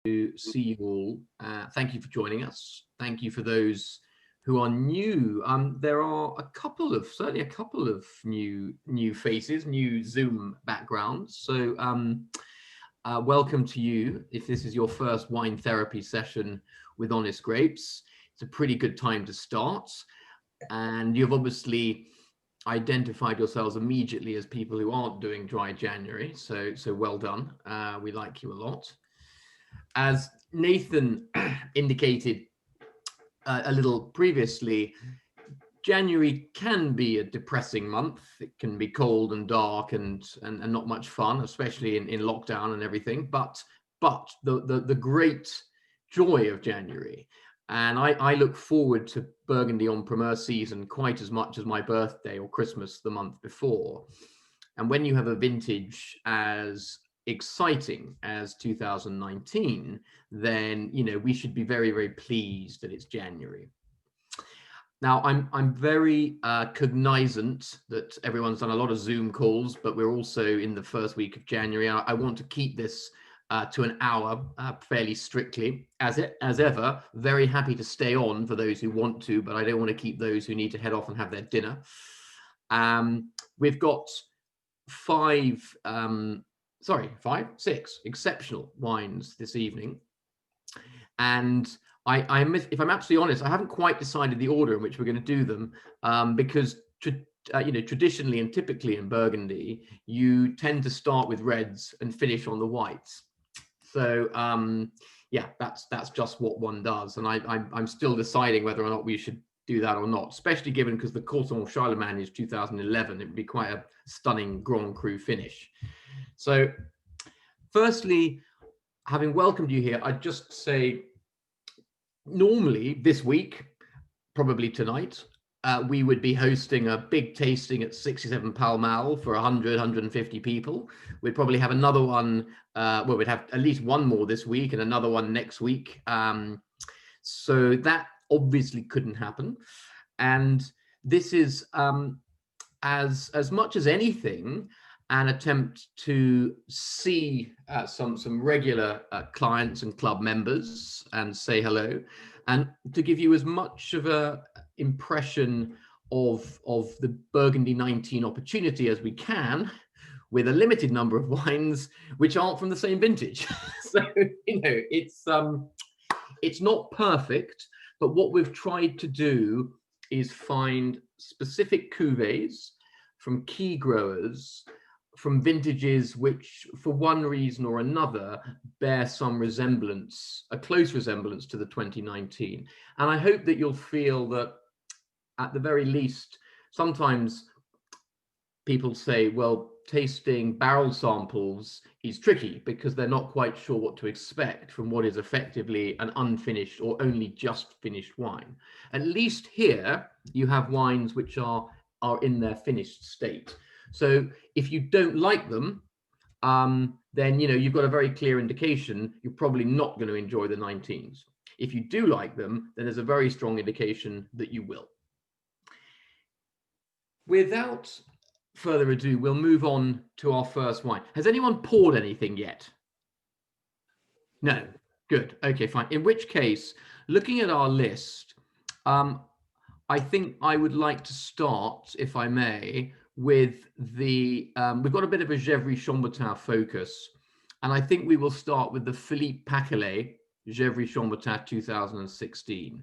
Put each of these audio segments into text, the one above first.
to see you all. Thank you for joining us. Thank you for those who are new. There are certainly a couple of new faces, new Zoom backgrounds. So welcome to you. If this is your first wine therapy session with Honest Grapes, it's a pretty good time to start. And you've obviously identified yourselves immediately as people who aren't doing dry January. So well done. We like you a lot. As Nathan indicated a little previously, January can be a depressing month. It can be cold and dark and not much fun, especially in lockdown and everything. But the great joy of January, and I look forward to Burgundy En Primeur season quite as much as my birthday or Christmas the month before. And when you have a vintage as exciting as 2019, then we should be very, very pleased that it's January. Now, I'm very cognizant that everyone's done a lot of Zoom calls, but we're also in the first week of January. I want to keep this to an hour fairly strictly. As ever, very happy to stay on for those who want to, but I don't want to keep those who need to head off and have their dinner. We've got six exceptional wines this evening. And if I'm absolutely honest, I haven't quite decided the order in which we're going to do them, because traditionally and typically in Burgundy, you tend to start with reds and finish on the whites. So yeah, that's just what one does. And I'm still deciding whether or not we should do that or not, especially given because the Koto Charlemagne is 2011. It would be quite a stunning Grand Cru finish. So firstly, having welcomed you here, I'd just say, normally this week, probably tonight, we would be hosting a big tasting at 67 Pall Mall for 150 people. We'd probably have another one, we'd have at least one more this week and another one next week. So that obviously couldn't happen. And this is, as much as anything, an attempt to see some regular clients and club members and say hello, and to give you as much of a impression of the Burgundy 19 opportunity as we can, with a limited number of wines which aren't from the same vintage. So it's not perfect, but what we've tried to do is find specific cuvées from key growers, from vintages which, for one reason or another, bear some resemblance, a close resemblance to the 2019. And I hope that you'll feel that, at the very least, sometimes people say, well, tasting barrel samples is tricky because they're not quite sure what to expect from what is effectively an unfinished or only just finished wine. At least here, you have wines which are in their finished state. So if you don't like them, then you've got a very clear indication you're probably not going to enjoy the 19s. If you do like them, then there's a very strong indication that you will. Without further ado, we'll move on to our first wine. Has anyone poured anything yet? No. Good. Okay, fine. In which case, looking at our list, I think I would like to start, if I may, with we've got a bit of a Gevrey Chambertin focus, and I think we will start with the Philippe Paquelet Gevrey Chambertin 2016.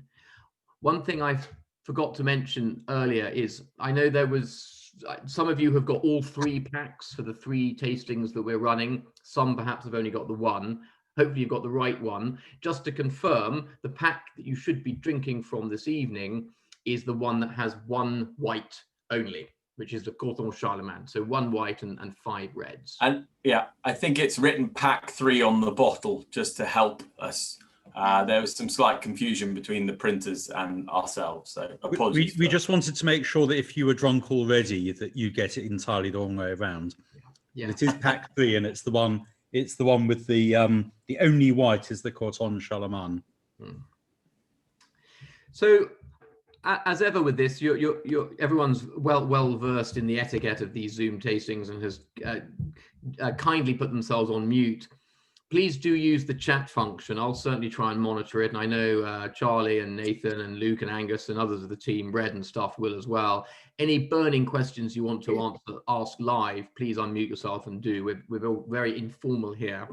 One thing I forgot to mention earlier is, I know there was, some of you have got all three packs for the three tastings that we're running. Some perhaps have only got the one. Hopefully you've got the right one. Just to confirm, the pack that you should be drinking from this evening is the one that has one white only, which is the Koto Charlemagne. So one white and five reds. And yeah, I think it's written pack 3 on the bottle just to help us. There was some slight confusion between the printers and ourselves, so apologies. We just wanted to make sure that if you were drunk already, that you get it entirely the wrong way around. Yeah. It is pack 3, and it's the one with the only white is the Corton Charlemagne. So, as ever with this, everyone's well versed in the etiquette of these Zoom tastings and has kindly put themselves on mute. please do use the chat function. I'll certainly try and monitor it. And I know Charlie and Nathan and Luke and Angus and others of the team, Red and stuff, will as well. Any burning questions you want to ask live, please unmute yourself and do. We're all very informal here.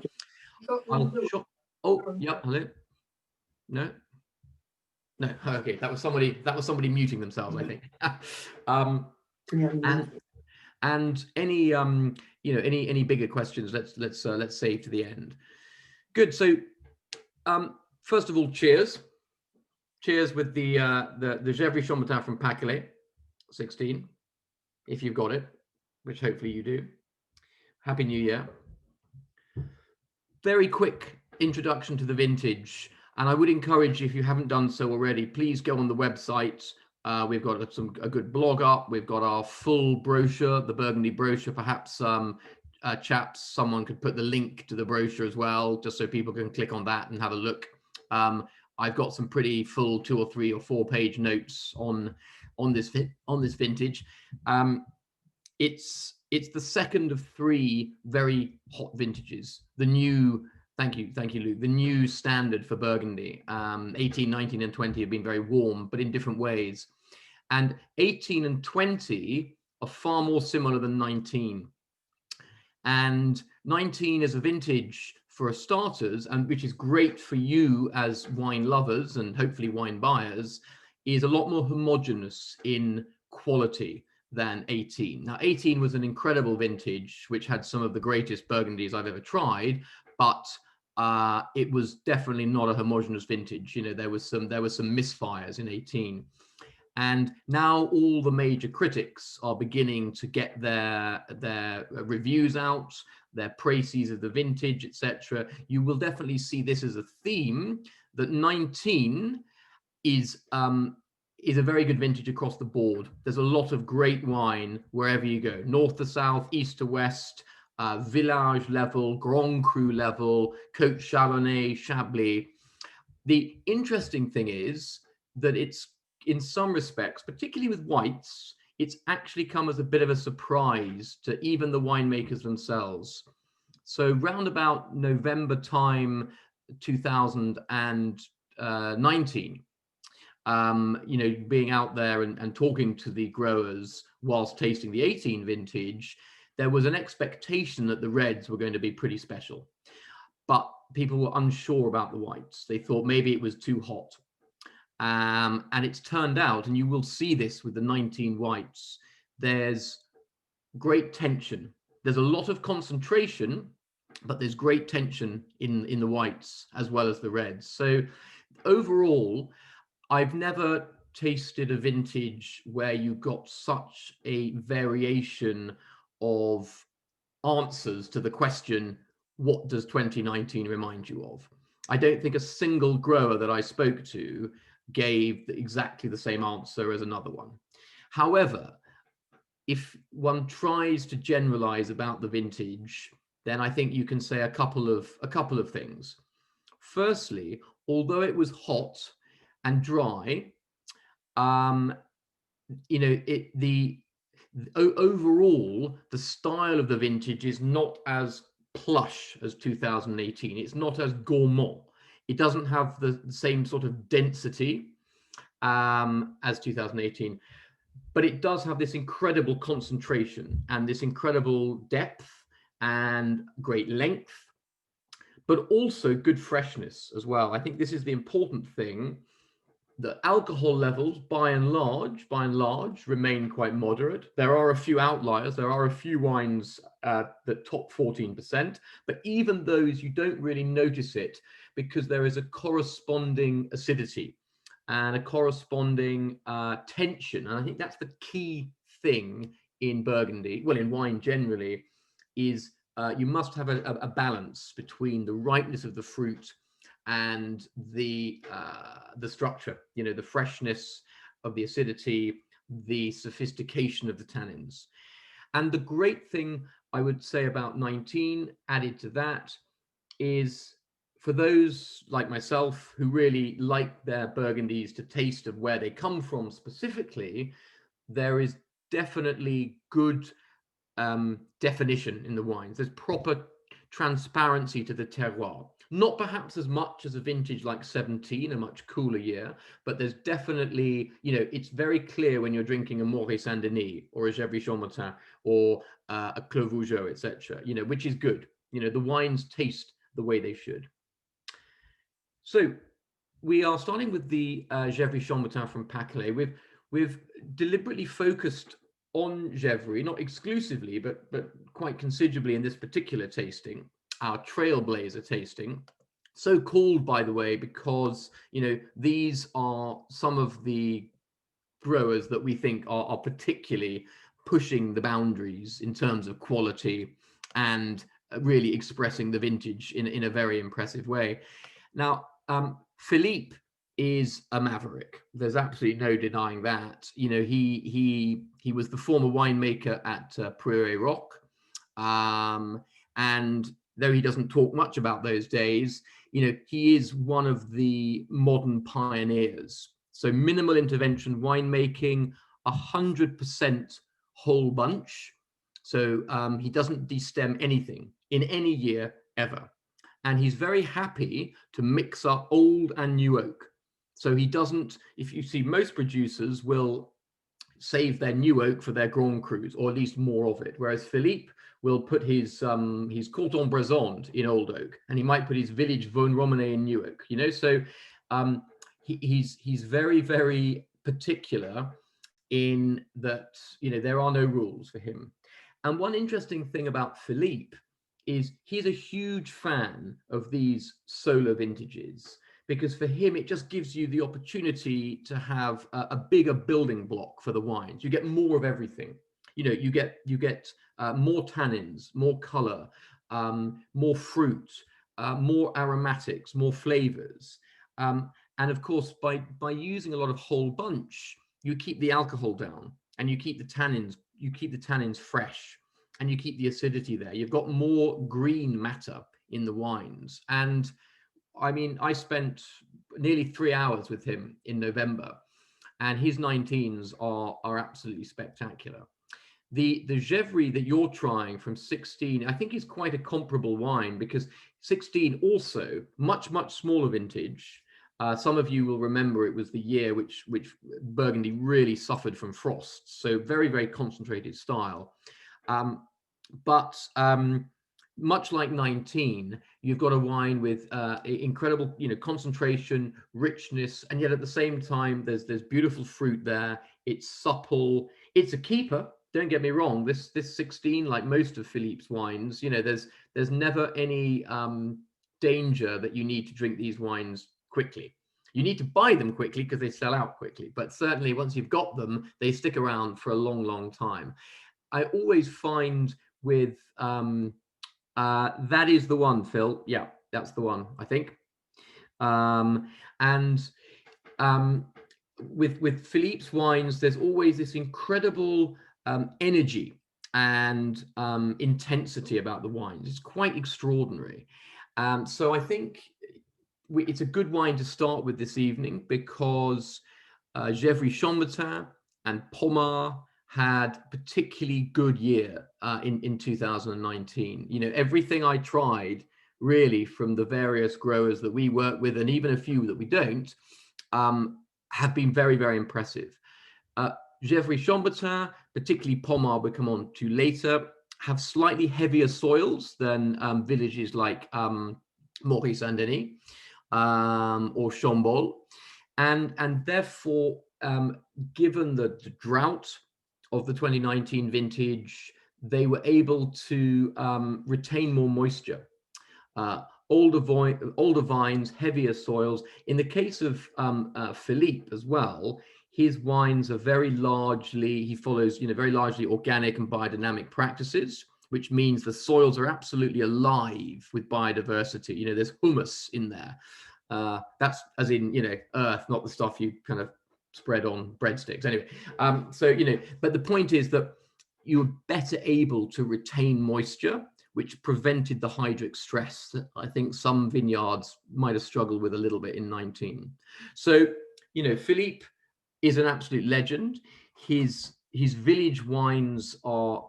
Oh, yep, hello. No? No, okay, that was somebody muting themselves, I think. And any any bigger questions, let's save to the end. Good. So first of all, cheers with the Gevrey Chambertin from Paquelet 16, if you've got it, which hopefully you do. Happy New Year. Very quick introduction to the vintage, and I would encourage, if you haven't done so already, please go on the website. We've got a good blog up. We've got our full brochure, the Burgundy brochure. Perhaps chaps, someone could put the link to the brochure as well, just so people can click on that and have a look. I've got some pretty full 2 or 3 or 4 page notes on this vintage. It's the second of 3 very hot vintages. The new, thank you, Luke. The new standard for Burgundy. 18, 19, and 20 have been very warm, but in different ways. And 18 and 20 are far more similar than 19. And 19 is a vintage for starters, and which is great for you as wine lovers and hopefully wine buyers, is a lot more homogeneous in quality than 18. Now, 18 was an incredible vintage, which had some of the greatest Burgundies I've ever tried, but it was definitely not a homogeneous vintage. You know, there was some misfires in 18. And now all the major critics are beginning to get their reviews out, their praises of the vintage, etc. You will definitely see this as a theme, that 19 is a very good vintage across the board. There's a lot of great wine wherever you go, north to south, east to west, village level, Grand Cru level, Koto Charlemagne, Chablis. The interesting thing is that it's, in some respects, particularly with whites, it's actually come as a bit of a surprise to even the winemakers themselves. So round about November time 2019, being out there and talking to the growers whilst tasting the 18 vintage, there was an expectation that the reds were going to be pretty special, but people were unsure about the whites. They thought maybe it was too hot. And it's turned out, and you will see this with the 19 whites, there's great tension. There's a lot of concentration, but there's great tension in the whites as well as the reds. So overall, I've never tasted a vintage where you got such a variation of answers to the question, what does 2019 remind you of? I don't think a single grower that I spoke to gave exactly the same answer as another one. However, if one tries to generalize about the vintage, then I think you can say a couple of things. Firstly, although it was hot and dry, overall the style of the vintage is not as plush as 2018. It's not as gourmand. It doesn't have the same sort of density as 2018, but it does have this incredible concentration and this incredible depth and great length, but also good freshness as well. I think this is the important thing. The alcohol levels, by and large, remain quite moderate. There are a few outliers. There are a few wines that top 14%, but even those, you don't really notice it because there is a corresponding acidity and a corresponding tension. And I think that's the key thing in Burgundy, well, in wine generally, is you must have a balance between the ripeness of the fruit and the structure, the freshness of the acidity, the sophistication of the tannins. And the great thing I would say about 19 added to that is, for those like myself who really like their Burgundies to taste of where they come from specifically, there is definitely good definition in the wines. There's proper transparency to the terroir. Not perhaps as much as a vintage like 17, a much cooler year, but there's definitely, it's very clear when you're drinking a Moët Saint-Denis or a Gevrey Chambertin or a Clos Vujo, etc., which is good. The wines taste the way they should. So we are starting with the Gevrey Chambertin from Paquelé. We've deliberately focused on Gevrey, not exclusively, but quite considerably in this particular tasting, our Trailblazer tasting. So called, by the way, because these are some of the growers that we think are particularly pushing the boundaries in terms of quality and really expressing the vintage in a very impressive way. Now, Philippe is a maverick. There's absolutely no denying that. He was the former winemaker at Prairie Rock, and though he doesn't talk much about those days, he is one of the modern pioneers. So minimal intervention winemaking, 100% whole bunch. So he doesn't destem anything in any year ever. And he's very happy to mix up old and new oak. So he doesn't, if you see, most producers will save their new oak for their Grand Crus, or at least more of it. Whereas Philippe will put his Corton Brezonde in old oak, and he might put his Village Vosne Romanée in new oak, So he's very, very particular in that, there are no rules for him. And one interesting thing about Philippe is he's a huge fan of these solar vintages, because for him, it just gives you the opportunity to have a bigger building block for the wines. You get more of everything. You get more tannins, more color, more fruit, more aromatics, more flavors. And of course, by using a lot of whole bunch, you keep the alcohol down and you keep the tannins fresh, and you keep the acidity there. You've got more green matter in the wines. And I mean, I spent nearly 3 hours with him in November, and his 19s are absolutely spectacular. The Gevrey that you're trying from 16, I think is quite a comparable wine, because 16 also much, much smaller vintage. Some of you will remember it was the year which Burgundy really suffered from frosts. So very, very concentrated style. But much like 19, you've got a wine with incredible, concentration, richness, and yet at the same time, there's beautiful fruit there. It's supple. It's a keeper. Don't get me wrong. This 16, like most of Philippe's wines, there's never any danger that you need to drink these wines quickly. You need to buy them quickly because they sell out quickly. But certainly, once you've got them, they stick around for a long, long time. I always find with that is the one, Phil. Yeah, that's the one, I think. With Philippe's wines, there's always this incredible energy and intensity about the wines. It's quite extraordinary. So I think it's a good wine to start with this evening, because Gevrey Chambertin and Pommard had particularly good year in 2019. Everything I tried, really, from the various growers that we work with, and even a few that we don't, have been very, very impressive. Gevrey Chambertin, particularly Pommard, we'll come on to later, have slightly heavier soils than villages like Moët Saint-Denis or Chambol, and therefore, given the drought of the 2019 vintage, they were able to retain more moisture. Older vines, heavier soils. In the case of Philippe as well, his wines are very largely, he follows, very largely organic and biodynamic practices, which means the soils are absolutely alive with biodiversity. There's humus in there. That's as in, earth, not the stuff you kind of spread on breadsticks. Anyway, but the point is that you were better able to retain moisture, which prevented the hydric stress that I think some vineyards might have struggled with a little bit in 19. So, Philippe is an absolute legend. His village wines are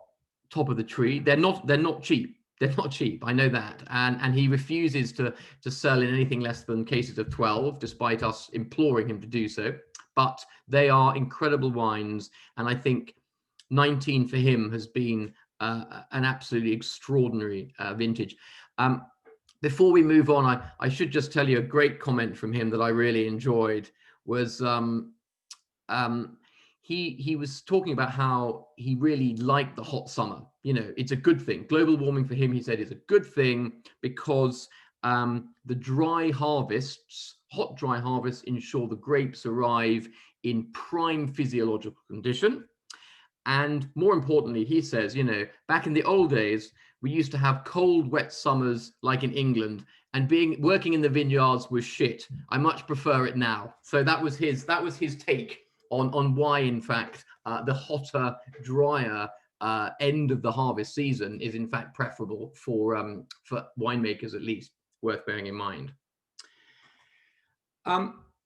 top of the tree. They're not cheap. They're not cheap, I know that, and he refuses to sell in anything less than cases of 12, despite us imploring him to do so. But they are incredible wines, and I think 19 for him has been an absolutely extraordinary vintage. Before we move on, I should just tell you a great comment from him that I really enjoyed was he was talking about how he really liked the hot summer. You know, it's a good thing. Global warming for him, he said, is a good thing because the dry harvests, hot dry harvests, ensure the grapes arrive in prime physiological condition. And more importantly, he says, you know, back in the old days, we used to have cold, wet summers like in England, and working in the vineyards was shit. I much prefer it now. So that was his take on why, in fact, the hotter, drier end of the harvest season is in fact preferable for winemakers, at least, worth bearing in mind.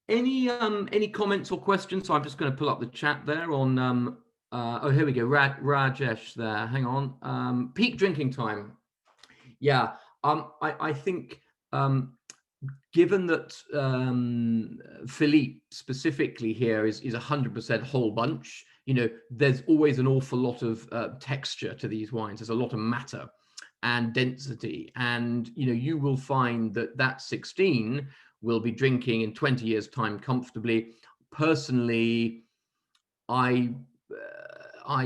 Any comments or questions? So I'm just going to pull up the chat there on. Oh, here we go. Rajesh there. Hang on. Peak drinking time. Yeah. I think given that Philippe specifically here is 100% whole bunch, you know, there's always an awful lot of texture to these wines. There's a lot of matter and density, and you know, you will find that 16 will be drinking in 20 years' time comfortably. Personally, I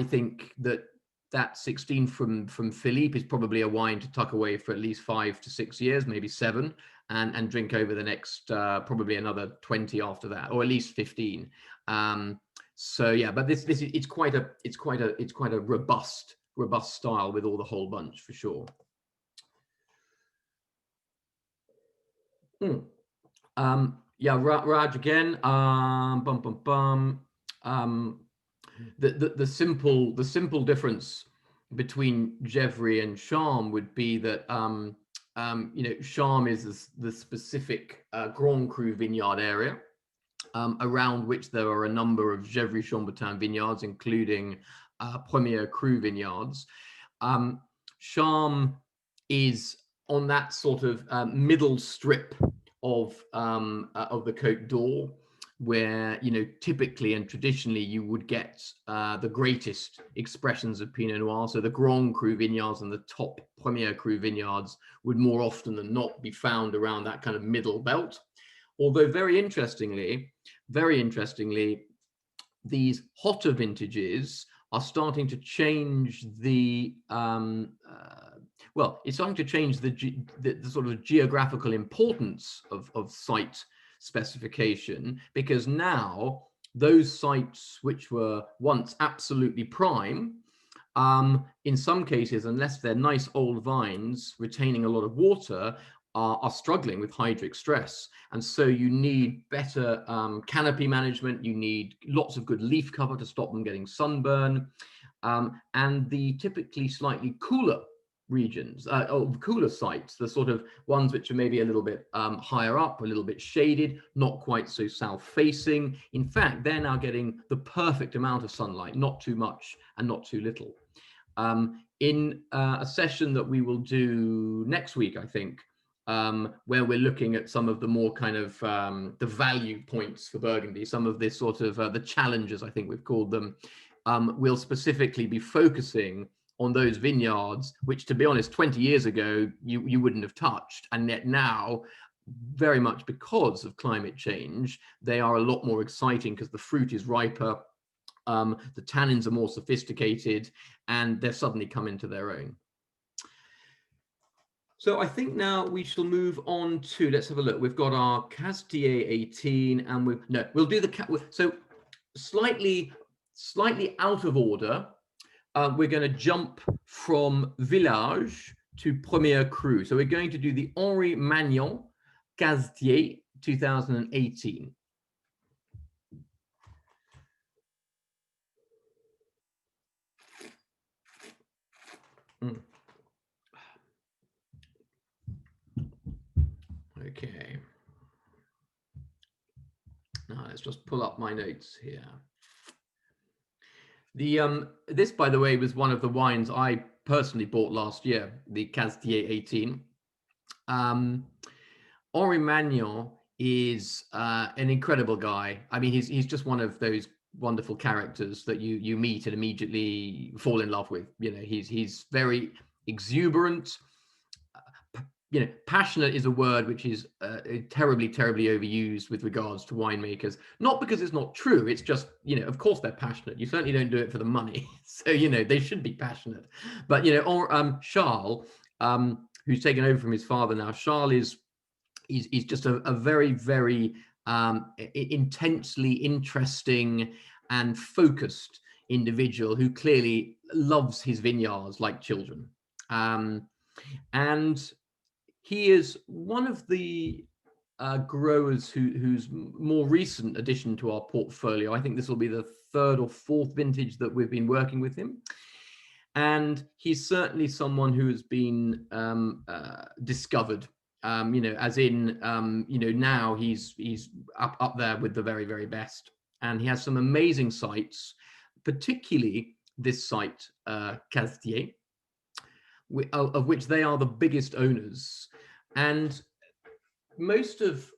think that 16 from Philippe is probably a wine to tuck away for at least 5 to 6 years, maybe 7, and drink over the next probably another 20 after that, or at least 15. So yeah, but it's quite a robust style with all the whole bunch for sure. Yeah, Raj again. The simple difference between Gevrey and Charme would be that you know, Charme is the specific Grand Cru vineyard area around which there are a number of Gevrey Chambertin vineyards, including Premier Cru vineyards. Charme is on that sort of middle strip of the Côte d'Or, where, you know, typically and traditionally you would get the greatest expressions of Pinot Noir. So the Grand Cru vineyards and the top Premier Cru vineyards would more often than not be found around that kind of middle belt. Although very interestingly, these hotter vintages are starting to change the well, it's starting to change the sort of geographical importance of site specification, because now those sites which were once absolutely prime, in some cases, unless they're nice old vines retaining a lot of water, are struggling with hydric stress. And so you need better canopy management, you need lots of good leaf cover to stop them getting sunburn, and the typically slightly cooler regions, or cooler sites, the sort of ones which are maybe a little bit higher up, a little bit shaded, not quite so south facing. In fact, they're now getting the perfect amount of sunlight, not too much and not too little. In a session that we will do next week, I think, where we're looking at some of the more kind of the value points for Burgundy, some of this sort of the challenges, I think we've called them, we'll specifically be focusing on those vineyards, which, to be honest, 20 years ago, you wouldn't have touched. And yet now, very much because of climate change, they are a lot more exciting because the fruit is riper, the tannins are more sophisticated, and they've suddenly come into their own. So I think now we shall move on to, let's have a look. We've got our Castier 18, and we'll do so slightly out of order. We're going to jump from Village to Premier Cru. So we're going to do the Ori Manuel Castier 2018. Okay. Now let's just pull up my notes here. This, by the way, was one of the wines I personally bought last year, the Castier 18. Ori Manuel is an incredible guy. I mean, he's just one of those wonderful characters that you meet and immediately fall in love with. You know, he's very exuberant. You know, passionate is a word which is terribly overused with regards to winemakers. Not because it's not true. It's just, you know, of course they're passionate. You certainly don't do it for the money. So, you know, they should be passionate. But, you know, or Charles, who's taken over from his father now, Charles he's just a very intensely interesting and focused individual who clearly loves his vineyards like children. And he is one of the growers whose more recent addition to our portfolio. I think this will be the 3rd or 4th vintage that we've been working with him. And he's certainly someone who has been discovered. You know, as in, you know, now he's up there with the very best, and he has some amazing sites, particularly this site, Castier, of which they are the biggest owners, and most of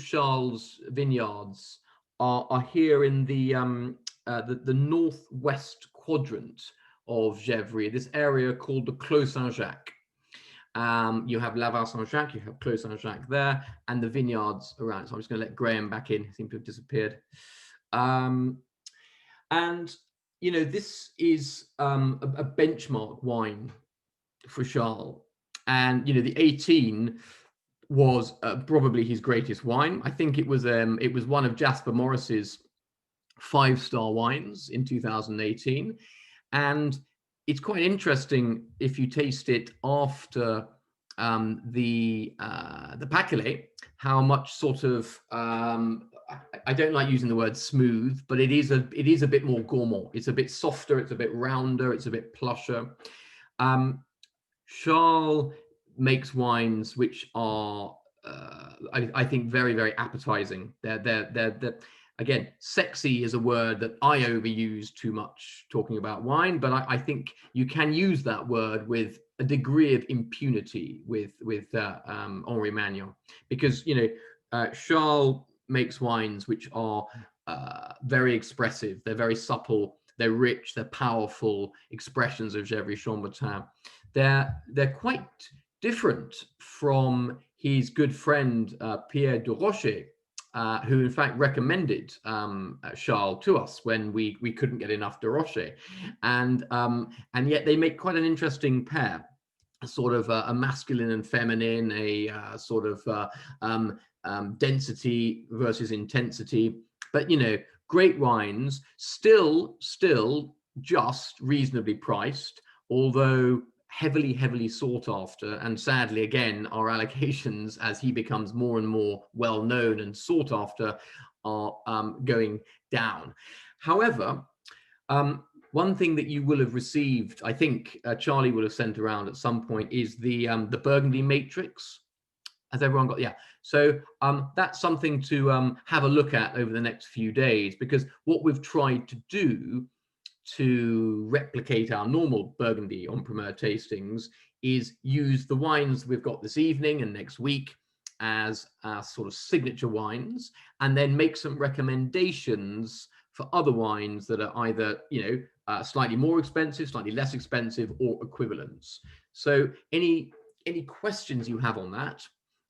Charles' vineyards are here in the northwest quadrant of Gevrey, this area called the Clos Saint-Jacques. You have Laval Saint-Jacques, you have Clos Saint-Jacques there, and the vineyards around. So I'm just going to let Graham back in. He seemed to have disappeared. And, you know, this is a benchmark wine for Charles. And, you know, the 18 was probably his greatest wine. I think it was one of Jasper Morris's 5-star wines in 2018. And it's quite interesting if you taste it after the Paquelet, how much sort of I don't like using the word smooth, but it is a bit more gourmand. It's a bit softer, it's a bit rounder, it's a bit plusher. Charles makes wines which are I think very appetizing. They're again, sexy is a word that I overuse too much talking about wine, but I think you can use that word with a degree of impunity with Ori Manuel, because, you know, Charles makes wines which are very expressive. They're very supple. They're rich. They're powerful expressions of Gevrey Chambertin. They're quite different from his good friend Pierre de Rocher, who in fact recommended Charles to us when we couldn't get enough de Rocher, and yet they make quite an interesting pair, a sort of a masculine and feminine, a sort of density versus intensity. But, you know, great wines, still just reasonably priced, although heavily sought after, and sadly again our allocations, as he becomes more and more well known and sought after, are going down. However, one thing that you will have received, I think Charlie will have sent around at some point, is the Burgundy Matrix. Has everyone got? Yeah. So that's something to have a look at over the next few days, because what we've tried to do to replicate our normal Burgundy En Primeur tastings is use the wines we've got this evening and next week as our sort of signature wines, and then make some recommendations for other wines that are either, you know, slightly more expensive, slightly less expensive, or equivalents. So any questions you have on that,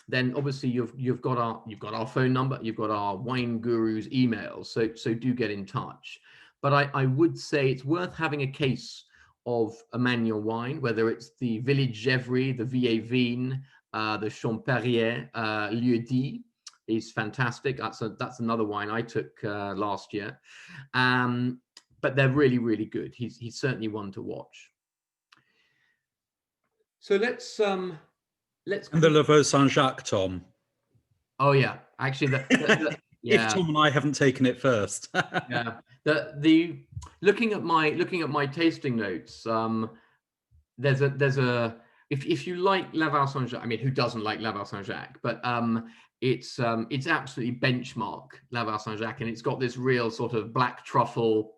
then obviously you've got our phone number, you've got our Wine Guru's email, so do get in touch. But I would say it's worth having a case of a manual wine, whether it's the Village Gevrey, the Vieille Vigne, the Champerier, Lieu-dit is fantastic. That's another wine I took last year. But they're really good. He's certainly one to watch. So let's and the Laveau Saint-Jacques, Tom. Oh yeah, actually yeah. If Tom and I haven't taken it first. Yeah. The looking at my tasting notes, there's a if you like Laval Saint-Jacques, I mean, who doesn't like Laval Saint-Jacques? But it's absolutely benchmark Laval Saint-Jacques, and it's got this real sort of black truffle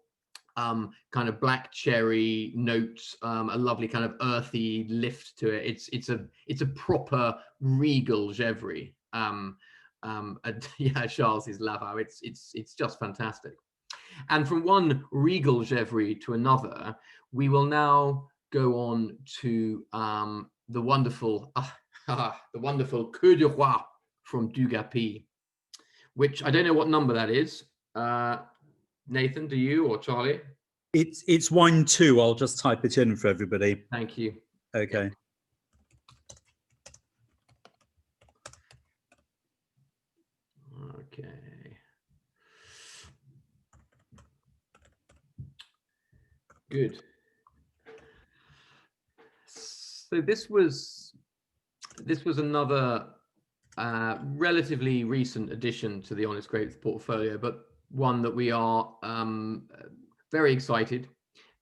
kind of black cherry notes, a lovely kind of earthy lift to it. It's a proper regal Gevrey. Yeah, Charles is Lavaux. It's just fantastic. And from one regal Gevrey to another, we will now go on to the wonderful Coeur de Roi from Dugat-Py, which I don't know what number that is. Nathan, do you or Charlie? It's wine 2. I'll just type it in for everybody. Thank you. Okay. Okay. Good. So this was another relatively recent addition to the Honest Grapes portfolio, but one that we are very excited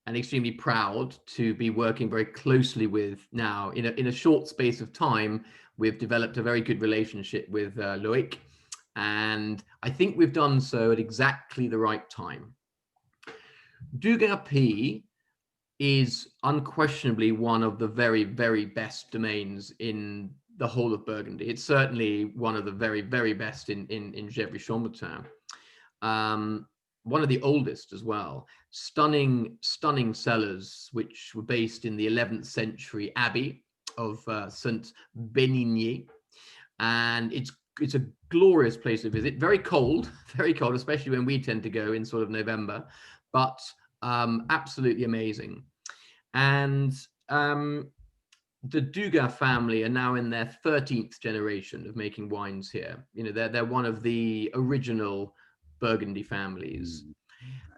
and extremely proud to be working very closely with now. In a short space of time, we've developed a very good relationship with Loic, and I think we've done so at exactly the right time. Dugat-Py is unquestionably one of the very, very best domains in the whole of Burgundy. It's certainly one of the very, very best in Gevrey Chambertin. One of the oldest as well. Stunning cellars, which were based in the 11th century abbey of Saint Benigné, and it's a glorious place to visit. Very cold, especially when we tend to go in sort of November, but absolutely amazing. And the Dugat family are now in their 13th generation of making wines here. You know, they're one of the original Burgundy families,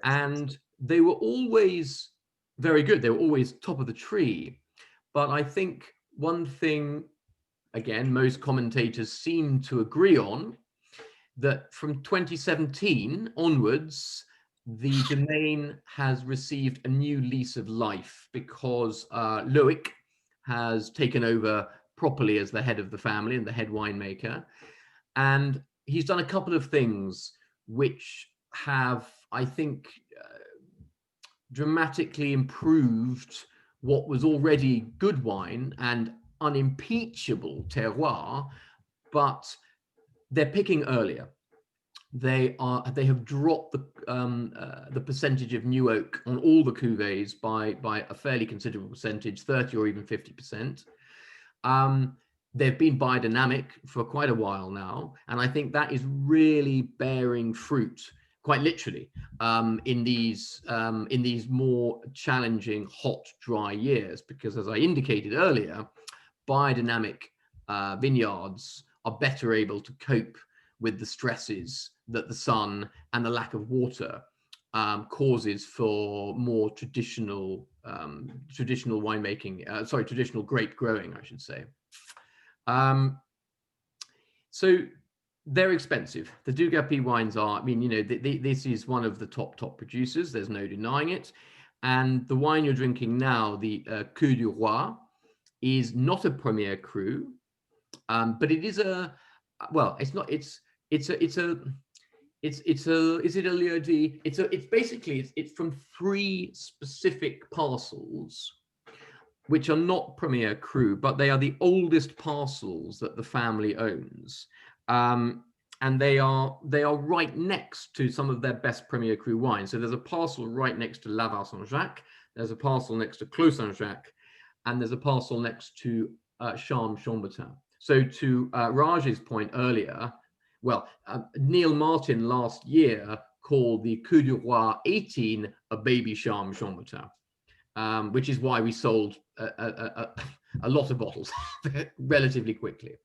and they were always very good. They were always top of the tree. But I think one thing, again, most commentators seem to agree on, that from 2017 onwards, the domain has received a new lease of life because Loic has taken over properly as the head of the family and the head winemaker. And he's done a couple of things which have, I think, dramatically improved what was already good wine and unimpeachable terroir, but they're picking earlier. They have dropped the percentage of new oak on all the cuvées by a fairly considerable percentage, 30 or even 50%. They've been biodynamic for quite a while now, and I think that is really bearing fruit, quite literally, in these more challenging, hot, dry years. Because as I indicated earlier, biodynamic vineyards are better able to cope with the stresses that the sun and the lack of water causes for more traditional winemaking, traditional grape growing, I should say. So they're expensive. The Dugat-Py wines are, I mean, you know, this is one of the top producers. There's no denying it. And the wine you're drinking now, the Coeur du Roi, is not a Premier Cru, but it is a, well, it's not, is it a Lieu D? It's basically, it's from 3 specific parcels, which are not Premier Cru, but they are the oldest parcels that the family owns. And they are right next to some of their best Premier Cru wines. So there's a parcel right next to Lavaux Saint-Jacques, there's a parcel next to Clos Saint-Jacques, and there's a parcel next to Charmes Chambertin. So to Raj's point earlier, well, Neil Martin last year called the Coeur du Roi 18 a baby Charmes Chambertin, which is why we sold a lot of bottles relatively quickly.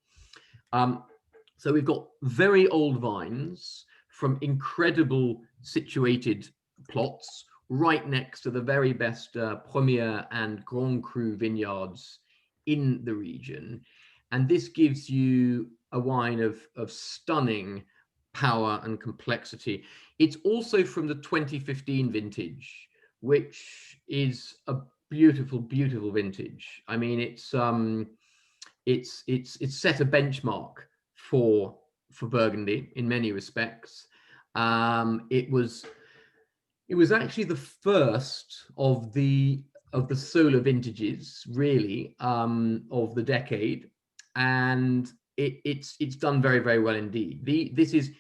So we've got very old vines from incredible situated plots right next to the very best Premier and Grand Cru vineyards in the region. And this gives you a wine of stunning power and complexity. It's also from the 2015 vintage, which is a beautiful, beautiful vintage. I mean, it's set a benchmark for Burgundy in many respects. It was It was actually the first of the solar vintages, really, of the decade, and it's done very, very well indeed. This is,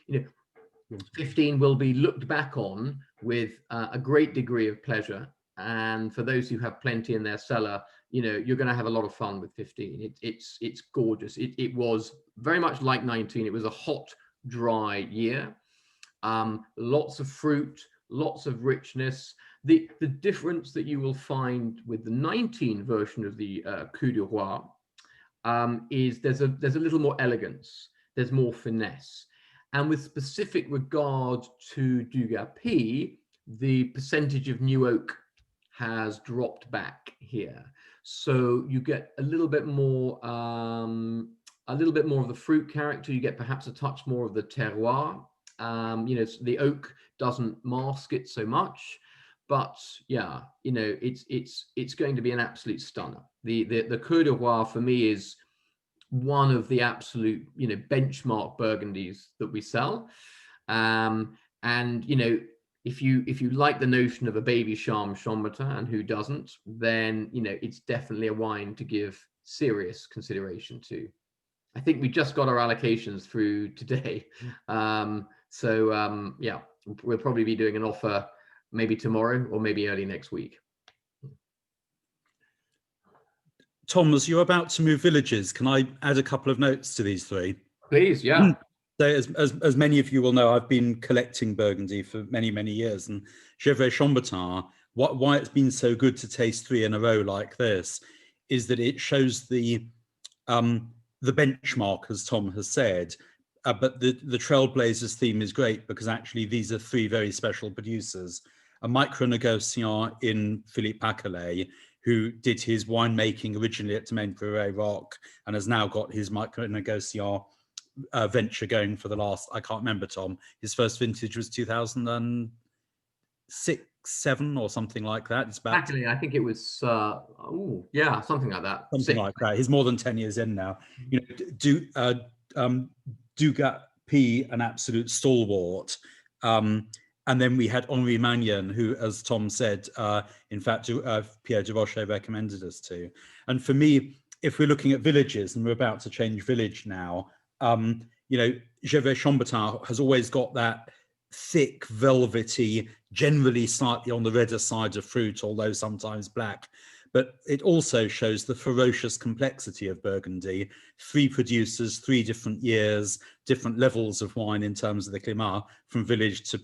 15 will be looked back on with a great degree of pleasure, and for those who have plenty in their cellar, you're going to have a lot of fun with 15. It's gorgeous. It was very much like 19. It was a hot, dry year. Lots of fruit, lots of richness. The difference that you will find with the 19 version of the Coup du Roi is there's a little more elegance, there's more finesse. And with specific regard to Dugat-Py, the percentage of new oak has dropped back here. So you get a little bit more of the fruit character. You get perhaps a touch more of the terroir. The oak doesn't mask it so much, but yeah, it's going to be an absolute stunner. The Coeur du Roi for me is one of the absolute benchmark Burgundies that we sell, and if you like the notion of a baby Chambertin, and who doesn't, then it's definitely a wine to give serious consideration to. I think we just got our allocations through today, so yeah, we'll probably be doing an offer maybe tomorrow or maybe early next week. Tom, as you're about to move villages, can I add a couple of notes to these three? Please, yeah. So as many of you will know, I've been collecting Burgundy for many, many years, and Gevrey Chambertin, why it's been so good to taste three in a row like this is that it shows the benchmark, as Tom has said, but the Trailblazers theme is great because actually these are three very special producers. A micro-negociant in Philippe Paquelet, who did his winemaking originally at Domaine Rock and has now got his micro-negociant venture going for the last, I can't remember, Tom, his first vintage was 2006, 7 or something like that. It's about, actually, I think it was, yeah, something like that. Something like that. He's more than 10 years in now. Dugat-Py, an absolute stalwart. And then we had Ori Manuel, who, as Tom said, in fact, Pierre de Rocher recommended us to. And for me, if we're looking at villages, and we're about to change village now, Gevrey Chambertin has always got that thick, velvety, generally slightly on the redder side of fruit, although sometimes black. But it also shows the ferocious complexity of Burgundy. 3 producers, 3 different years, different levels of wine in terms of the climat, from village to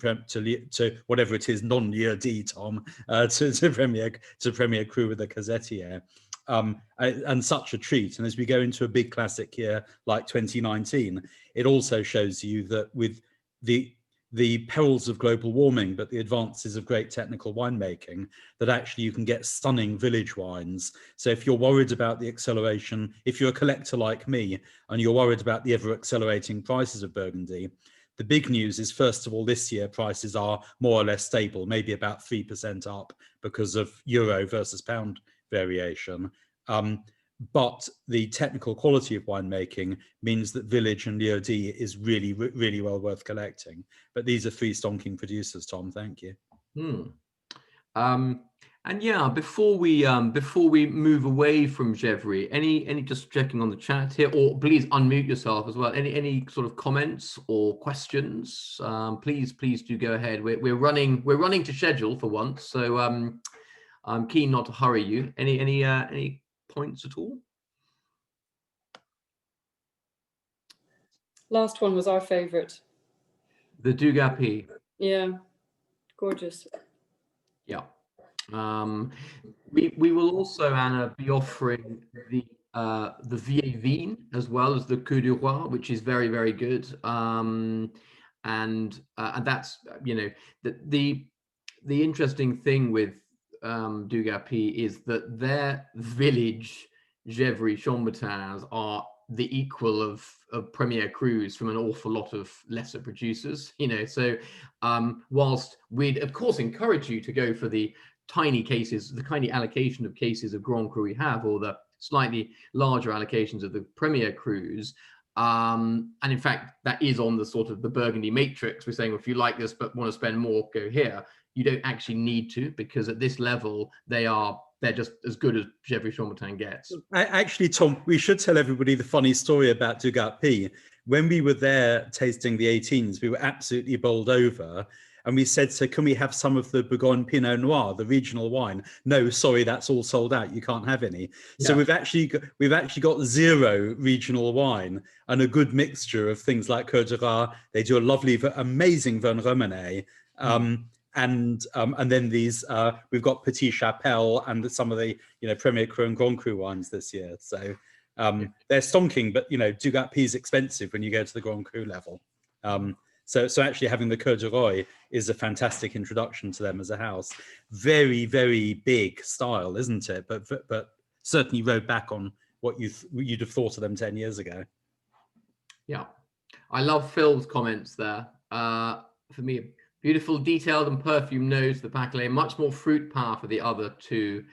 whatever it is, non-year D, Tom, to Premier Cru with the Casetier. And such a treat. And as we go into a big classic year like 2019, it also shows you that with the perils of global warming, but the advances of great technical winemaking, that actually you can get stunning village wines. So if you're worried about the acceleration, if you're a collector like me, and you're worried about the ever accelerating prices of Burgundy, the big news is, first of all, this year prices are more or less stable, maybe about 3% up because of euro versus pound variation. But the technical quality of winemaking means that Village and Leo D is really, really well worth collecting. But these are 3 stonking producers, Tom. Thank you. And yeah, before we move away from Gevrey, any just checking on the chat here, or please unmute yourself as well. Any sort of comments or questions? Please do go ahead. We're running to schedule for once, so I'm keen not to hurry you. Any points at all? Last one was our favorite. The Dugat-Py. Yeah, gorgeous. Yeah. We will also, Anna, be offering the Vieille Vigne as well as the Coup du Roi, which is very, very good. And that's the interesting thing with Dugat-Py is that their village Gevrey Chambertins are the equal of Premier Crus from an awful lot of lesser producers, so whilst we'd of course encourage you to go for the tiny cases, the tiny allocation of cases of Grand Cru we have, or the slightly larger allocations of the Premier Crus, and in fact that is on the sort of the Burgundy Matrix. We're saying, if you like this but want to spend more, go here. you don't actually need to, because at this level they're just as good as Gevrey Chambertin gets. Actually, Tom, we should tell everybody the funny story about Dugat-Py. When we were there tasting the 18s, we were absolutely bowled over. And we said, so can we have some of the Bourgogne Pinot Noir, the regional wine? No, sorry, that's all sold out. You can't have any. Yeah. So we've actually got 0 regional wine and a good mixture of things like Coeur. They do a lovely, amazing Vin Romanée. And then these, we've got Petit Chapelle and some of the, Premier Cru and Grand Cru wines this year. So they're stonking, but, Dugat-Py is expensive when you go to the Grand Cru level. So actually having the Coeur de Roy is a fantastic introduction to them as a house. Very, very big style, isn't it? But certainly rode back on what you'd have thought of them 10 years ago. Yeah, I love Phil's comments there. For me, beautiful, detailed and perfumed nose for the Pacquelet, much more fruit power for the other two.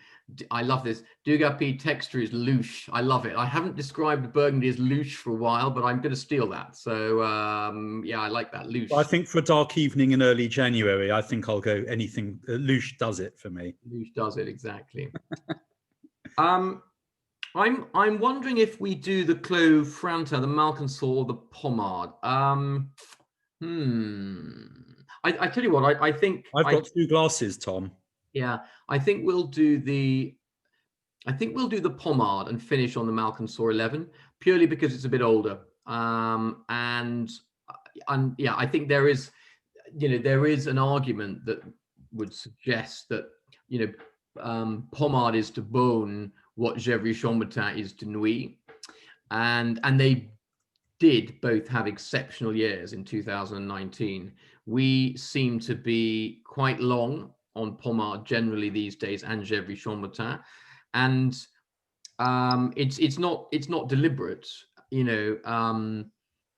I love this. Dugat-Py texture is louche. I love it. I haven't described Burgundy as louche for a while, but I'm going to steal that. So yeah, I like that, louche. I think for a dark evening in early January, I think I'll go anything. Louche does it for me. Louche does it, exactly. I'm wondering if we do the Clos Frantin, the Malconsor, the Pommard. I tell you what, I think I've got 2 glasses, Tom. Yeah, I think we'll do the Pommard and finish on the Malconsor 11, purely because it's a bit older. And yeah, I think there is an argument that would suggest that Pommard is to Beaune what Gevrey Chambertin is to Nuit, and they did both have exceptional years in 2019. We seem to be quite long on Pommard generally these days, and Gevrey Chambertin, and it's not deliberate,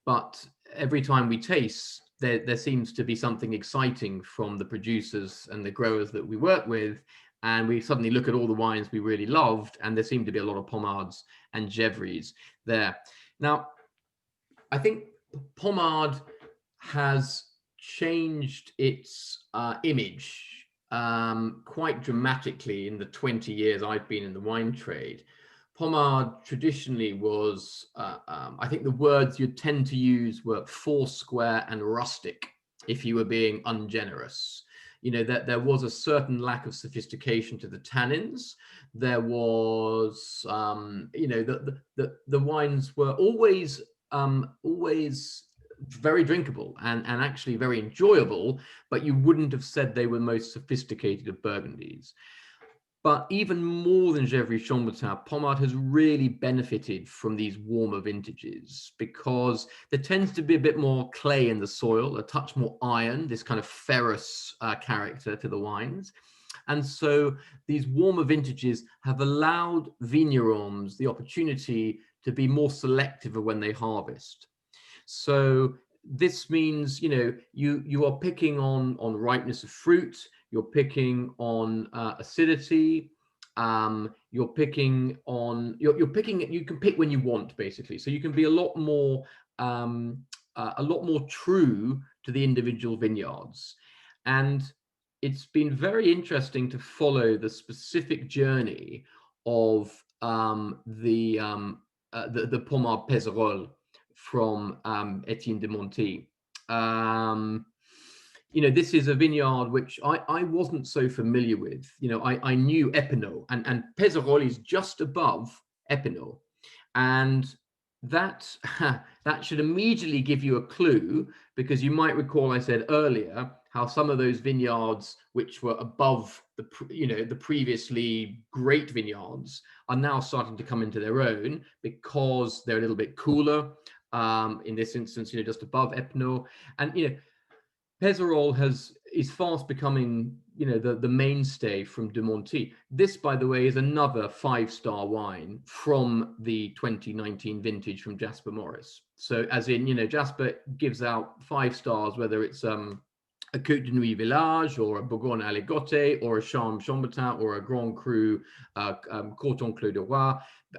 but every time we taste, there seems to be something exciting from the producers and the growers that we work with, and we suddenly look at all the wines we really loved, and there seem to be a lot of Pommards and Gevreys there. Now, I think Pommard has changed its image quite dramatically in the 20 years I've been in the wine trade. Pommard traditionally was, I think the words you'd tend to use were foursquare and rustic, if you were being ungenerous. That there was a certain lack of sophistication to the tannins. There was, the wines were always very drinkable and actually very enjoyable, but you wouldn't have said they were most sophisticated of Burgundies. But even more than Gevrey Chambertin, Pommard has really benefited from these warmer vintages, because there tends to be a bit more clay in the soil, a touch more iron, this kind of ferrous character to the wines. And so these warmer vintages have allowed vignerons the opportunity to be more selective of when they harvest. So this means, you are picking on ripeness of fruit, you're picking on acidity, you can pick when you want, basically. So you can be a lot more true to the individual vineyards. And it's been very interesting to follow the specific journey of the Pommard Pézerolles from Etienne de Montille. This is a vineyard which I wasn't so familiar with. I knew Epinot, and Pézerolles is just above Epinot, and that should immediately give you a clue, because you might recall I said earlier how some of those vineyards which were above the previously great vineyards are now starting to come into their own, because they're a little bit cooler. In this instance, just above Epinot, and Pézerolles is fast becoming, the mainstay from de Montille. This, by the way, is another 5-star wine from the 2019 vintage from Jasper Morris. So, as in, Jasper gives out 5 stars, whether it's a Côte de Nuit Village, or a Bourgogne Aligoté, or a Charme Chambertin, or a Grand Cru Corton Clos de Roi,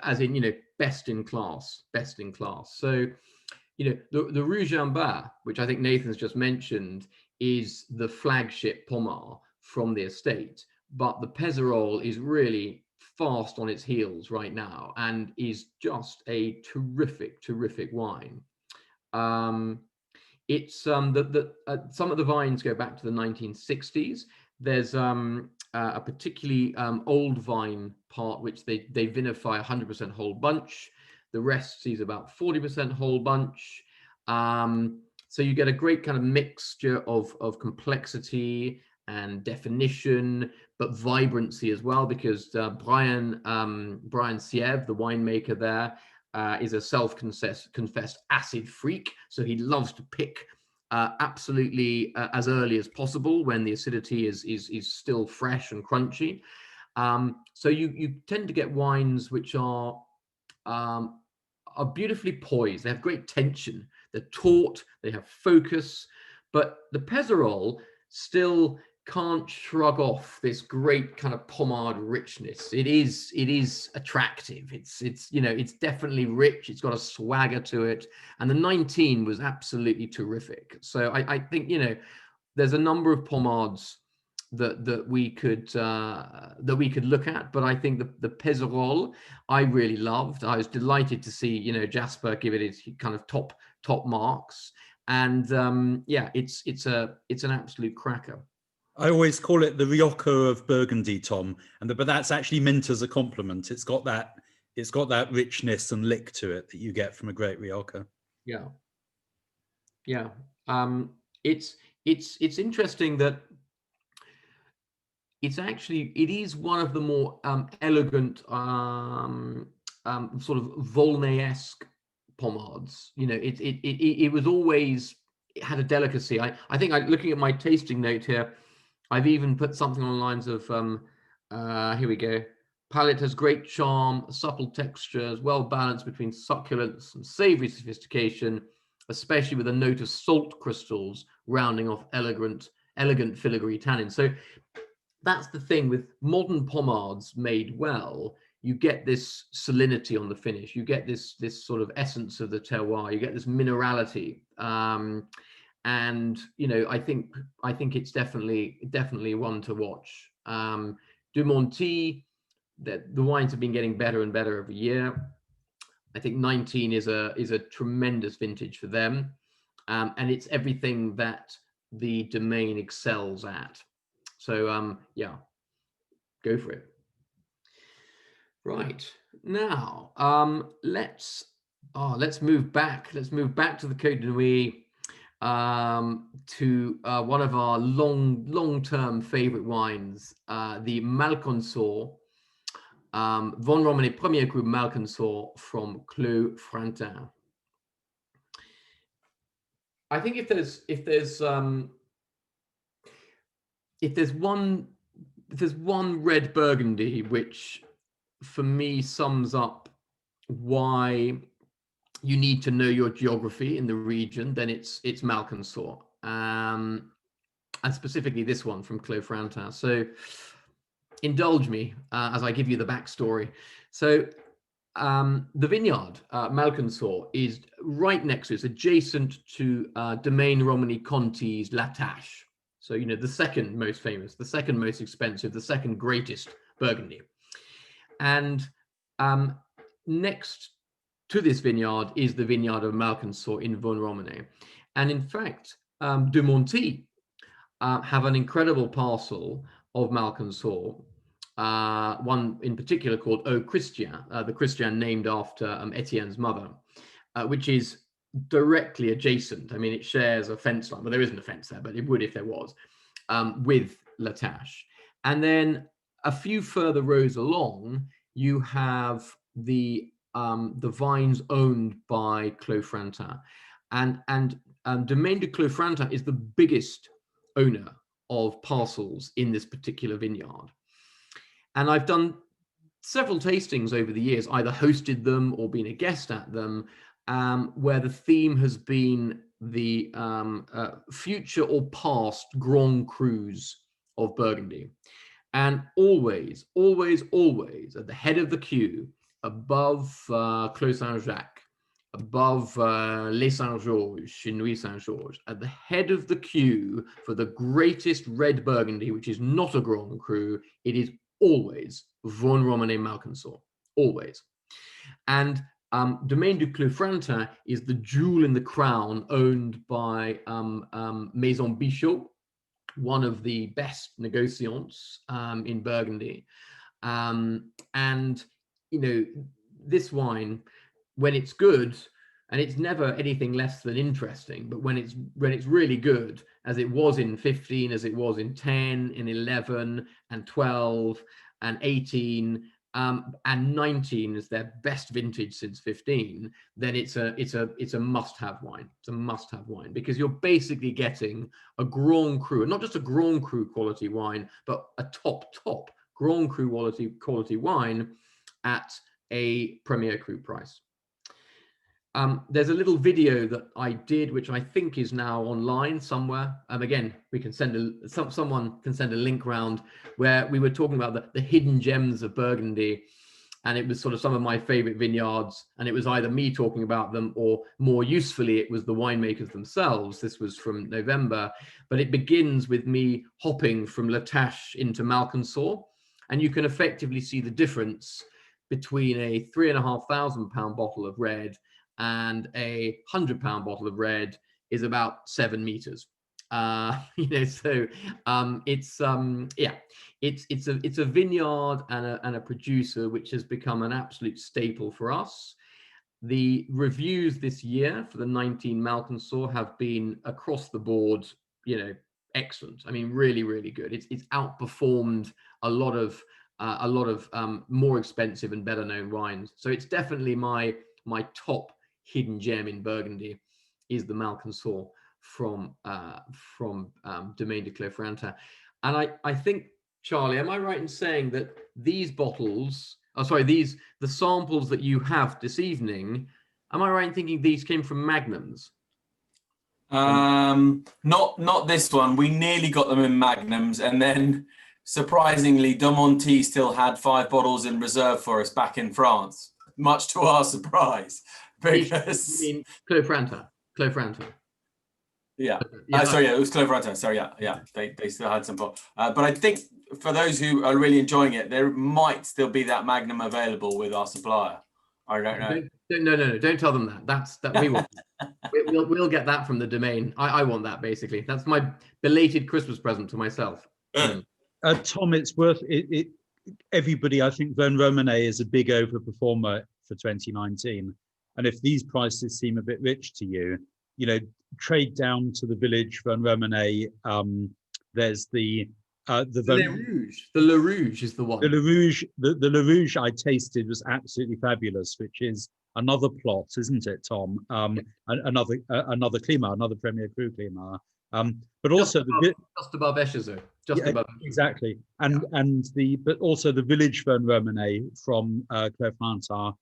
as in, best in class. So, the Rouge en Bas, which I think Nathan's just mentioned, is the flagship Pommard from the estate, but the Pézerolles is really fast on its heels right now and is just a terrific wine. It's some of the vines go back to the 1960s. There's a particularly old vine part which they vinify 100% whole bunch. The rest sees about 40% whole bunch. So you get a great kind of mixture of complexity and definition, but vibrancy as well, because Brian Siev, the winemaker there, is a self-confessed acid freak. So he loves to pick absolutely as early as possible when the acidity is still fresh and crunchy. So you tend to get wines which are beautifully poised. They have great tension. They're taut. They have focus. But the Pézerolles still can't shrug off this great kind of Pommard richness. It is attractive. It's definitely rich. It's got a swagger to it. And the 19 was absolutely terrific. So I think, there's a number of Pommards that we could look at, but I think the Pézerolles I really loved. I was delighted to see Jasper give it its kind of top marks, and it's an absolute cracker. I always call it the Rioja of Burgundy, Tom, but that's actually meant as a compliment. It's got that richness and lick to it that you get from a great Rioja. Yeah. It's interesting that it is one of the more elegant sort of Volney-esque Pommards. It was always, it had a delicacy. I think looking at my tasting note here, I've even put something on the lines of here we go. Palate has great charm, supple textures, well balanced between succulence and savory sophistication, especially with a note of salt crystals rounding off elegant filigree tannin. So that's the thing with modern Pommards made well. You get this salinity on the finish. You get this sort of essence of the terroir. You get this minerality, and I think it's definitely one to watch. Du Montille, the wines have been getting better and better every year. I think 19 is a tremendous vintage for them, and it's everything that the Domaine excels at. So go for it. Right now, let's move back. Let's move back to the Côte de Nuit, to one of our long-term favorite wines, the Malconsor, Von Romane Premier Cru Malconsor from Clos Frantin. I think if there's one red Burgundy which for me sums up why you need to know your geography in the region, then it's Malconsor, and specifically this one from Clos Frantin. So indulge me as I give you the backstory. So the vineyard, Malconsor, is right next to, it's adjacent to Domaine Romani Conti's La Tâche. So, the second most famous, the second most expensive, the second greatest Burgundy. And next to this vineyard is the vineyard of Malconsor in Von Romane. And in fact, Du Montille have an incredible parcel of Malconsor, one in particular called Au Christian, the Christian named after Etienne's mother, which is directly adjacent. I mean, it shares a fence line, but there isn't a fence there, but it would if there was, with La Tâche. And then a few further rows along, you have the vines owned by Clos Frantin, and Domaine de Clos Frantin is the biggest owner of parcels in this particular vineyard. And I've done several tastings over the years, either hosted them or been a guest at them, where the theme has been the future or past Grand Crus of Burgundy. And always at the head of the queue, above Clos Saint-Jacques, above Les Saint-Georges, in Nuit Saint-Georges, at the head of the queue for the greatest red Burgundy, which is not a Grand Cru, it is always Von Romanée Malconsor, always. And Domaine du Clos-Frantin is the jewel in the crown, owned by Maison Bichot, one of the best negociants in Burgundy. And, you know, this wine, when it's good, and it's never anything less than interesting, but when it's really good, as it was in 15, as it was in 10, in 11, and 12, and 18, and 19 is their best vintage since 15, then it's a must-have wine. It's a must-have wine, because you're basically getting a Grand Cru, and not just a Grand Cru quality wine, but a top Grand Cru quality wine at a Premier Cru price. There's a little video that I did, which I think is now online somewhere. Again, we can someone can send a link round, where we were talking about the hidden gems of Burgundy, and it was sort of some of my favorite vineyards, and it was either me talking about them, or more usefully, it was the winemakers themselves. This was from November, but it begins with me hopping from La Tâche into Malconsor, and you can effectively see the difference between a £3,500 bottle of red and a £100 bottle of red is about 7 meters. You know, so it's a vineyard and a producer which has become an absolute staple for us. The reviews this year for the 19 Malconsor have been across the board, you know, excellent. I mean, really, really good. It's outperformed a lot of more expensive and better known wines. So it's definitely my top hidden gem in Burgundy is the Malconsor from Domaine du Clos-Frantin. And I think, Charlie, am I right in saying that these bottles, the samples that you have this evening, am I right in thinking these came from Magnums? Not this one. We nearly got them in Magnums, and then surprisingly, Montille still had 5 bottles in reserve for us back in France, much to our surprise. Because you mean Clos-Frantin. Yeah. Yeah. Sorry, yeah, it was Clos-Frantin. Sorry, yeah. They still had some, but I think for those who are really enjoying it, there might still be that Magnum available with our supplier. I don't know. No, don't tell them that. That's we want. we'll get that from the Domaine. I want that, basically. That's my belated Christmas present to myself. Tom, it's worth it. Everybody, I think Von Romanée is a big overperformer for 2019. And if these prices seem a bit rich to you, you know, trade down to the village Von Romanée. There's the Rouge. The Le Rouge is the one. The Le Rouge I tasted was absolutely fabulous, which is another plot, isn't it, Tom? Another Climat, another Premier Cru Climat. But also just above Echezeaux, above. Exactly, but also the village Von Romanée from Clos-Frantin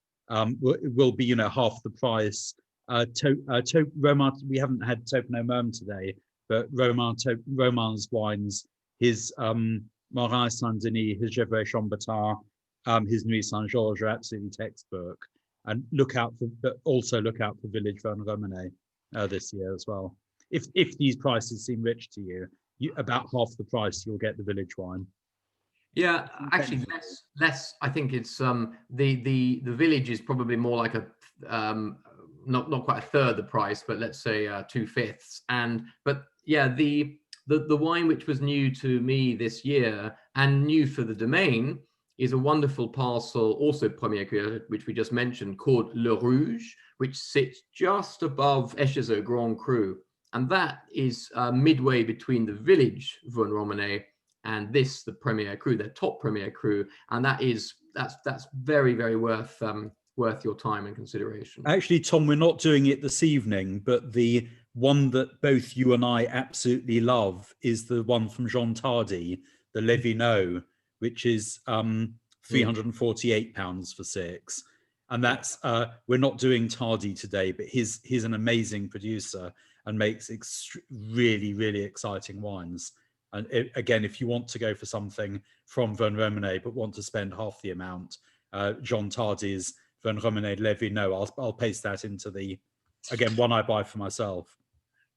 will be, you know, half the price. Romain, we haven't had Topinamurm today, but Romain's wines, his Morin Saint-Denis, his Gevrey Chambertin, his Nuit Saint-Georges are absolutely textbook. And also look out for Village Von Romanée this year as well. If these prices seem rich to you, about half the price you'll get the village wine. Yeah, actually less. I think it's the village is probably more like a not quite a third the price, but let's say 2/5. But yeah, the wine which was new to me this year and new for the Domaine is a wonderful parcel, also Premier Cru, which we just mentioned, called Le Rouge, which sits just above Echezeaux Grand Cru. And that is midway between the village Von Romanée and this, the Premier Cru, their top Premier Cru. And that's very, very worth your time and consideration. Actually, Tom, we're not doing it this evening, but the one that both you and I absolutely love is the one from Jean Tardy, the Levinot, which is £348 for 6. And that's we're not doing Tardy today, but he's an amazing producer and makes really, really exciting wines. And again, if you want to go for something from Von Romanée but want to spend half the amount, Jean Tardy's Vin Romanée Levy. No, I'll paste that into the, again, one I buy for myself.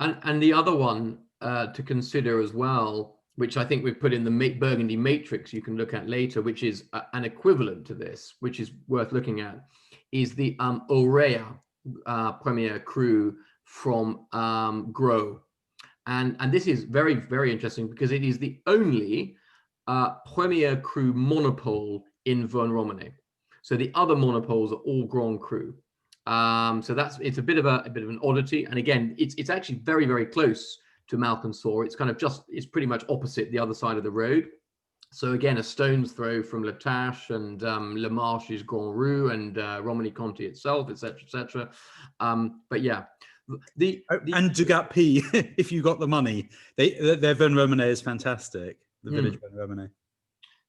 And the other one to consider as well, which I think we've put in the Burgundy Matrix, you can look at later, which is an equivalent to this, which is worth looking at, is the Ori Premier Cru from Gros. And this is very, very interesting because it is the only Premier Cru monopole in Vin Romanée. So the other monopoles are all Grand Cru. So it's a bit of an oddity. And again, it's actually very, very close to Malconsour. It's kind of it's pretty much opposite the other side of the road. So again, a stone's throw from La Tâche and Le Marche's Grand Roux and Romanée-Conti itself, etc., etc. But yeah, and Dugat-Py, if you got the money, their Vin Romanée is fantastic. The village Vin Romanée.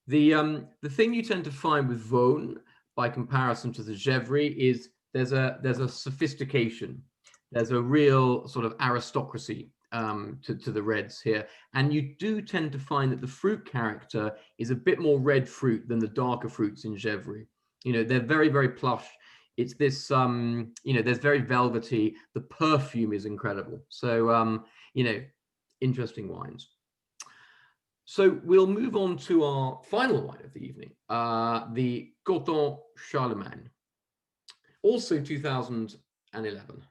The thing you tend to find with Vaughan, by comparison to the Gevrey, is there's a sophistication. There's a real sort of aristocracy to the reds here, and you do tend to find that the fruit character is a bit more red fruit than the darker fruits in Gevrey. You know, they're very, very plush. It's this you know, there's very velvety. The perfume is incredible. So you know, interesting wines. So we'll move on to our final wine of the evening, the Koto Charlemagne, also 2011.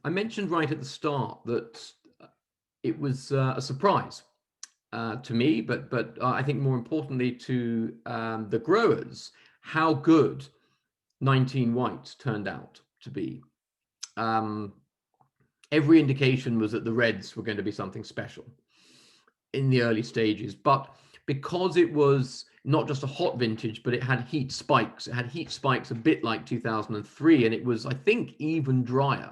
I mentioned right at the start that it was a surprise to me, but I think more importantly to the growers, how good 19 whites turned out to be. Every indication was that the reds were going to be something special in the early stages, but because it was not just a hot vintage, but it had heat spikes. It had heat spikes a bit like 2003, and it was, I think, even drier.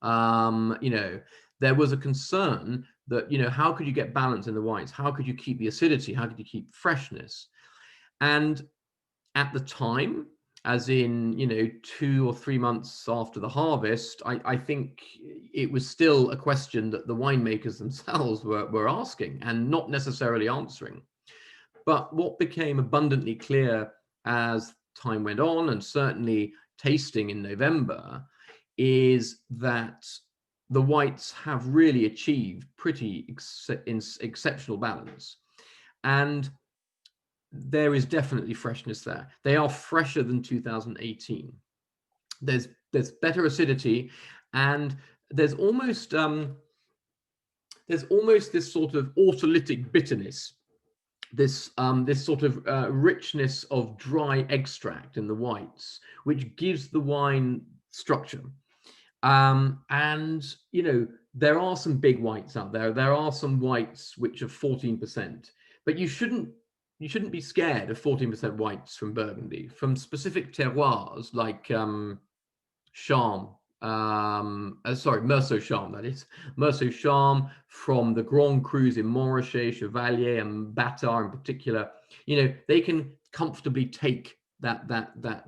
You know, there was a concern that, you know, how could you get balance in the whites? How could you keep the acidity? How could you keep freshness? And at the time, as in, you know, 2 or 3 months after the harvest, I think it was still a question that the winemakers themselves were asking and not necessarily answering. But what became abundantly clear as time went on, and certainly tasting in November, is that the whites have really achieved pretty exceptional balance. And there is definitely freshness there. They are fresher than 2018. There's better acidity, and there's almost this sort of autolytic bitterness, this sort of richness of dry extract in the whites, which gives the wine structure. And you know, there are some big whites out there. There are some whites which are 14%, but you shouldn't be scared of 14% whites from Burgundy, from specific terroirs like Charme, Meursault-Charme, that is. Meursault-Charme, from the Grand Crus in Montrachet, Chevalier, and Bâtard in particular. You know, they can comfortably take that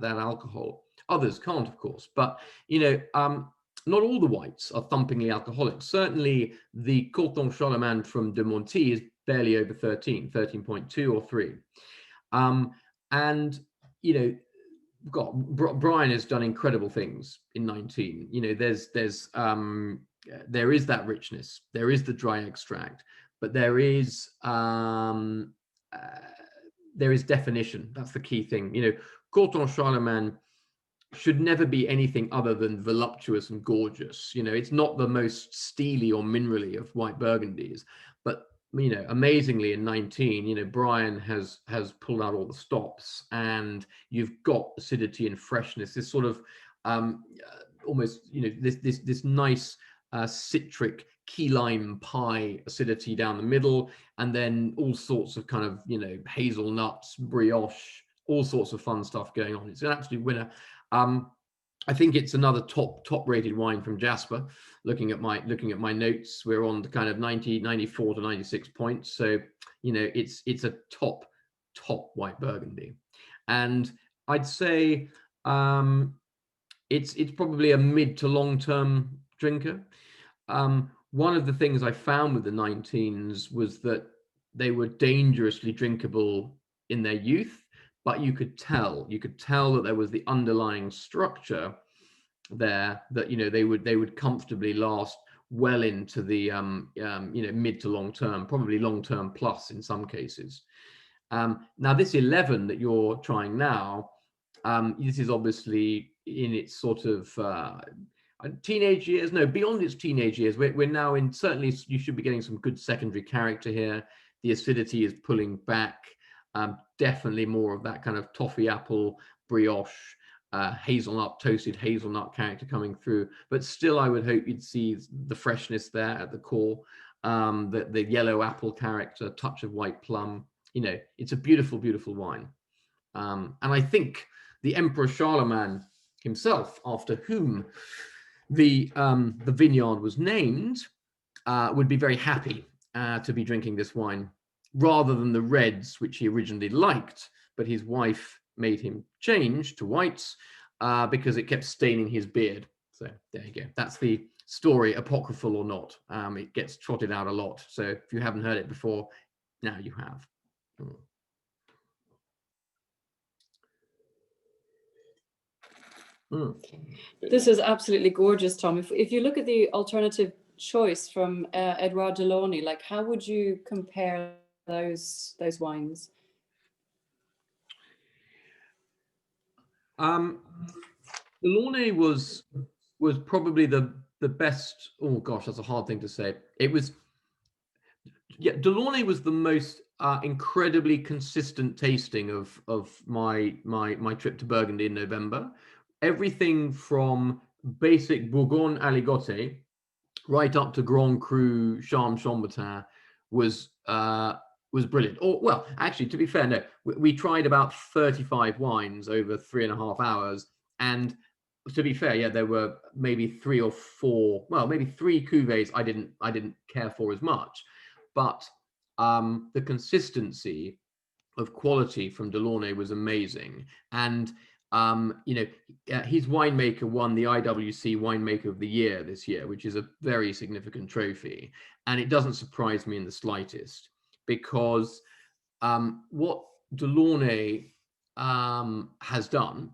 alcohol. Others can't, of course, but you know, not all the whites are thumpingly alcoholic. Certainly the Koto Charlemagne from de Montille is barely over 13.2 or 3. And, you know, Brian has done incredible things in 19. You know, there is that richness, there is the dry extract, but there is definition. That's the key thing. You know, Koto Charlemagne should never be anything other than voluptuous and gorgeous. You know, it's not the most steely or minerally of white Burgundies, but you know, amazingly in 19, you know, Brian has pulled out all the stops, and you've got acidity and freshness, this sort of almost, you know, this nice citric key lime pie acidity down the middle, and then all sorts of kind of, you know, hazelnuts, brioche, all sorts of fun stuff going on. It's an absolute winner. I think it's another top rated wine from Jasper. Looking at my notes, we're on the kind of 94 to 96 points. So, you know, it's a top white Burgundy, and I'd say it's probably a mid to long term drinker. one of the things I found with the 19s was that they were dangerously drinkable in their youth, but you could tell that there was the underlying structure there that, you know, they would comfortably last well into the you know, mid to long term, probably long term plus in some cases. Now this 11 that you're trying now, this is obviously in its sort of teenage years. No, beyond its teenage years. We're now in, certainly you should be getting some good secondary character here. The acidity is pulling back. Definitely more of that kind of toffee apple brioche, hazelnut, toasted hazelnut character coming through. But still, I would hope you'd see the freshness there at the core. The yellow apple character, touch of white plum. You know, it's a beautiful, beautiful wine. And I think the Emperor Charlemagne himself, after whom the vineyard was named, would be very happy to be drinking this wine, rather than the reds, which he originally liked, but his wife made him change to whites because it kept staining his beard. So there you go. That's the story, apocryphal or not. It gets trotted out a lot. So if you haven't heard it before, now you have. This is absolutely gorgeous, Tom. If you look at the alternative choice from Edouard Delaney, like, how would you compare those wines? Delaney was probably the best. Oh gosh, that's a hard thing to say. It was, yeah, Delaney was the most incredibly consistent tasting of my trip to Burgundy in November. Everything from basic Bourgogne Aligoté right up to Grand Cru Chambertin was brilliant. Or, well, actually, to be fair, no, we tried about 35 wines over 3.5 hours, and to be fair, yeah, there were maybe 3 or 4, well, maybe 3 cuvées I didn't care for as much, but the consistency of quality from Delaney was amazing. And you know, his winemaker won the IWC Winemaker of the Year this year, which is a very significant trophy. And it doesn't surprise me in the slightest, because what Delaney has done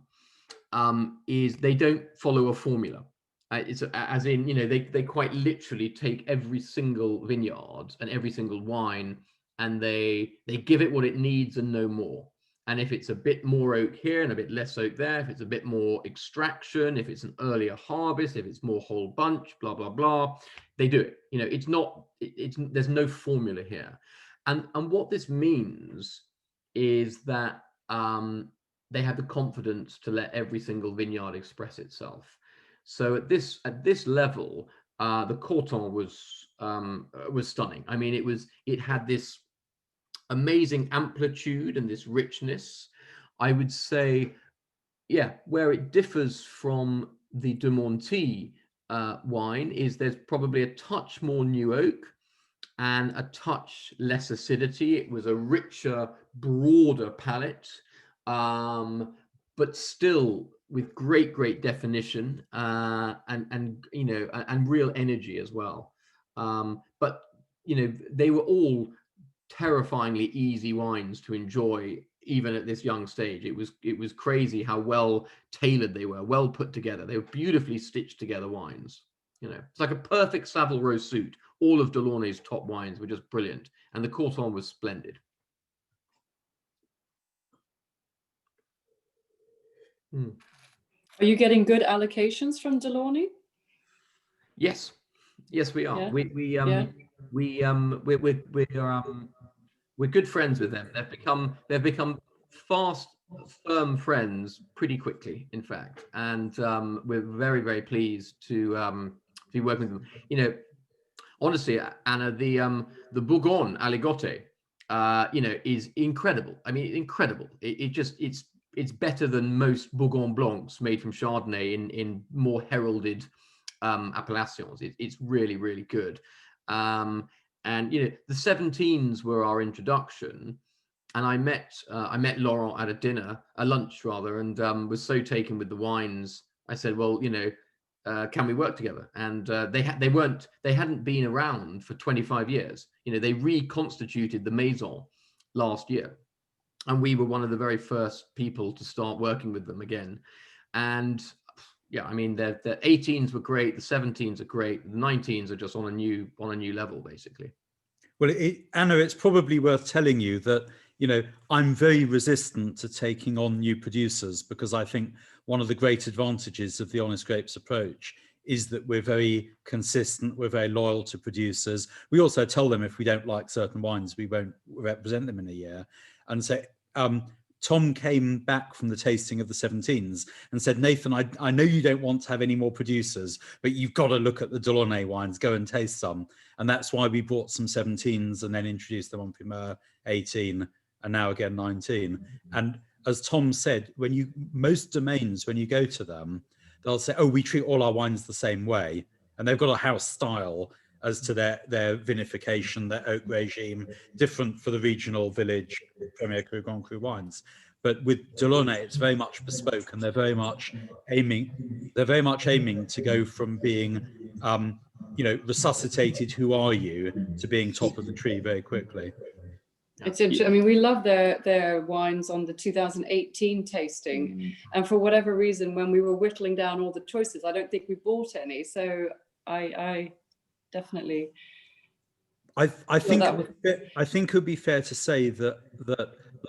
is they don't follow a formula. It's as in, you know, they quite literally take every single vineyard and every single wine, and they give it what it needs and no more. And if it's a bit more oak here and a bit less oak there, if it's a bit more extraction, if it's an earlier harvest, if it's more whole bunch, blah, blah, blah, they do it. You know, it's not, there's no formula here. And what this means is that they have the confidence to let every single vineyard express itself. So at this level, the Corton was stunning. I mean, it had this amazing amplitude and this richness. I would say, yeah, where it differs from the de Montille wine is there's probably a touch more new oak and a touch less acidity. It was a richer, broader palate, but still with great definition and you know, and real energy as well. But you know, they were all terrifyingly easy wines to enjoy, even at this young stage. It was crazy how well tailored they were, well put together. They were beautifully stitched together wines. You know, it's like a perfect Savile Row suit. All of Delaney's top wines were just brilliant, and the Corton was splendid. Are you getting good allocations from Delaney? Yes, we are. Yeah. We're good friends with them. They've become fast, firm friends pretty quickly, in fact, and we're very pleased to be working with them. You know, honestly, Anna, the Bourgogne Aligoté, you know, is incredible. I mean, incredible. It's better than most Bourgogne Blancs made from Chardonnay in more heralded appellations. It's really good. And you know, the 17s were our introduction, and I met Laurent at a lunch rather, and was so taken with the wines. I said, well, you know, can we work together? And they hadn't been around for 25 years. You know, they reconstituted the Maison last year, and we were one of the very first people to start working with them again. And yeah, I mean, the 18s were great, the 17s are great, the 19s are just on a new level, basically. Well, Anna, it's probably worth telling you that, you know, I'm very resistant to taking on new producers, because I think one of the great advantages of the Honest Grapes approach is that we're very consistent, we're very loyal to producers. We also tell them if we don't like certain wines, we won't represent them in a year. And so Tom came back from the tasting of the 17s and said, Nathan, I know you don't want to have any more producers, but you've got to look at the Delaney wines, go and taste some. And that's why we brought some 17s and then introduced them on Primeur 18 and now again 19. And as Tom said, most domains, when you go to them, they'll say, oh, we treat all our wines the same way. And they've got a house style as to their vinification, their oak regime, different for the regional village Premier Cru, Grand Cru wines. But with Delaney, it's very much bespoke, and they're very much aiming to go from being, you know, resuscitated, who are you, to being top of the tree very quickly. It's interesting. I mean, we love their wines on the 2018 tasting, and for whatever reason, when we were whittling down all the choices, I don't think we bought any. So I definitely. I think it would be fair to say that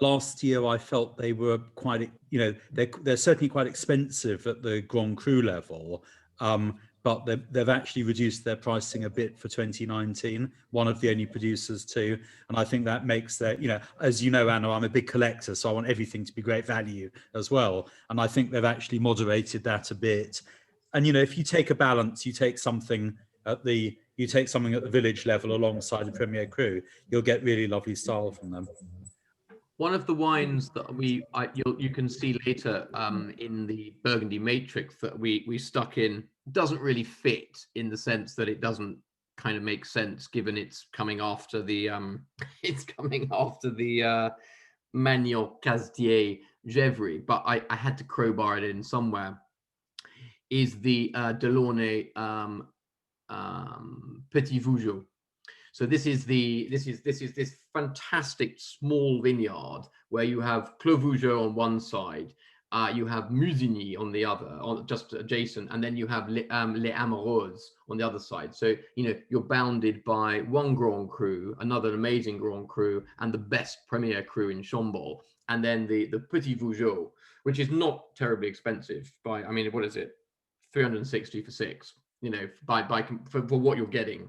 last year I felt they were quite, you know, they're certainly quite expensive at the Grand Cru level. But they've actually reduced their pricing a bit for 2019, one of the only producers too. And I think that makes their, you know, as you know, Anna, I'm a big collector, so I want everything to be great value as well. And I think they've actually moderated that a bit. And, you know, if you take a balance, you take something at the village level alongside the Premier Cru, you'll get really lovely style from them. One of the wines that you can see later in the Burgundy Matrix that we stuck in doesn't really fit, in the sense that it doesn't kind of make sense given it's coming after the Manuel Castier Gevrey, but I had to crowbar it in somewhere. Is the Delaney Petit Vujo. So this is this fantastic small vineyard where you have Clos Vujo on one side, you have Musigny on the other, just adjacent, and then you have Les Amoureuses on the other side. So, you know, you're bounded by one Grand Cru, another amazing Grand Cru, and the best Premier Cru in Chambol, and then the Petit Vujo, which is not terribly expensive. I mean, what is it? 360 for 6. You know, for what you're getting.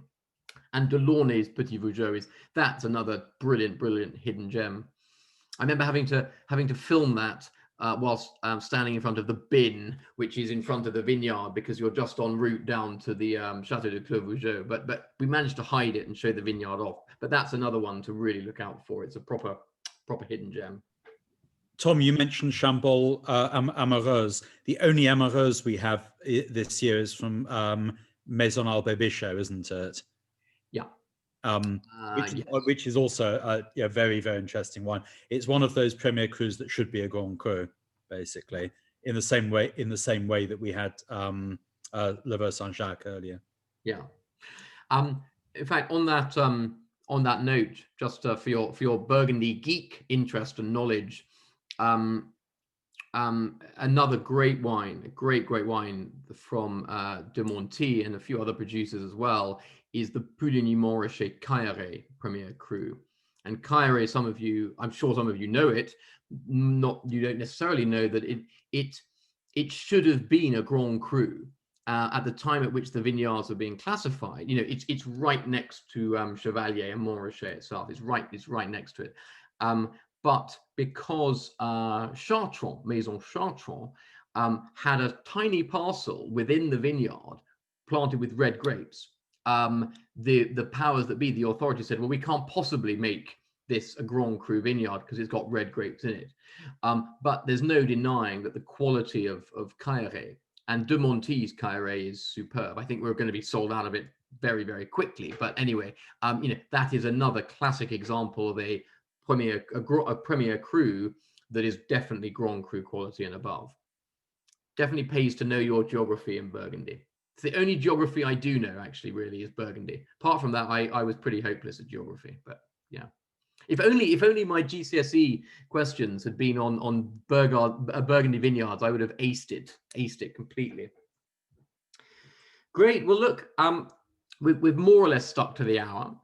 And Delaney's Petit Vujo that's another brilliant hidden gem. I remember having to film that whilst standing in front of the bin, which is in front of the vineyard, because you're just en route down to the Chateau de Clos Vujo. But we managed to hide it and show the vineyard off. But that's another one to really look out for. It's a proper hidden gem. Tom, you mentioned Chambol Amoureuse. The only Amoureuse we have this year is from Maison Albert Bichot, isn't it? Yeah. Yes. Which is also a very, very interesting one. It's one of those Premier Crus that should be a Grand Cru, basically, in the same way that we had Le Vaux Saint-Jacques earlier. Yeah. In fact, on that note, just for your Burgundy geek interest and knowledge, another great wine, a great wine from de Montille and a few other producers as well, is the Puligny-Montrachet Coeur Premier Cru. And Coeur, I'm sure some of you know it. You don't necessarily know that it should have been a Grand Cru at the time at which the vineyards were being classified. You know, it's right next to Chevalier and Montrachet itself. It's right next to it. But because Chartrand, Maison Chartrand, had a tiny parcel within the vineyard planted with red grapes, the powers that be, the authority, said, well, we can't possibly make this a Grand Cru vineyard because it's got red grapes in it. But there's no denying that the quality of Coeur and de Montille's Coeur is superb. I think we're going to be sold out of it very, very quickly. But anyway, you know, that is another classic example of a Premier Cru that is definitely Grand Cru quality and above. Definitely pays to know your geography in Burgundy. It's the only geography I do know, actually, really, is Burgundy. Apart from that, I was pretty hopeless at geography. But yeah, if only my GCSE questions had been on Burgundy vineyards, I would have aced it completely. Great. Well, look, we've more or less stuck to the hour.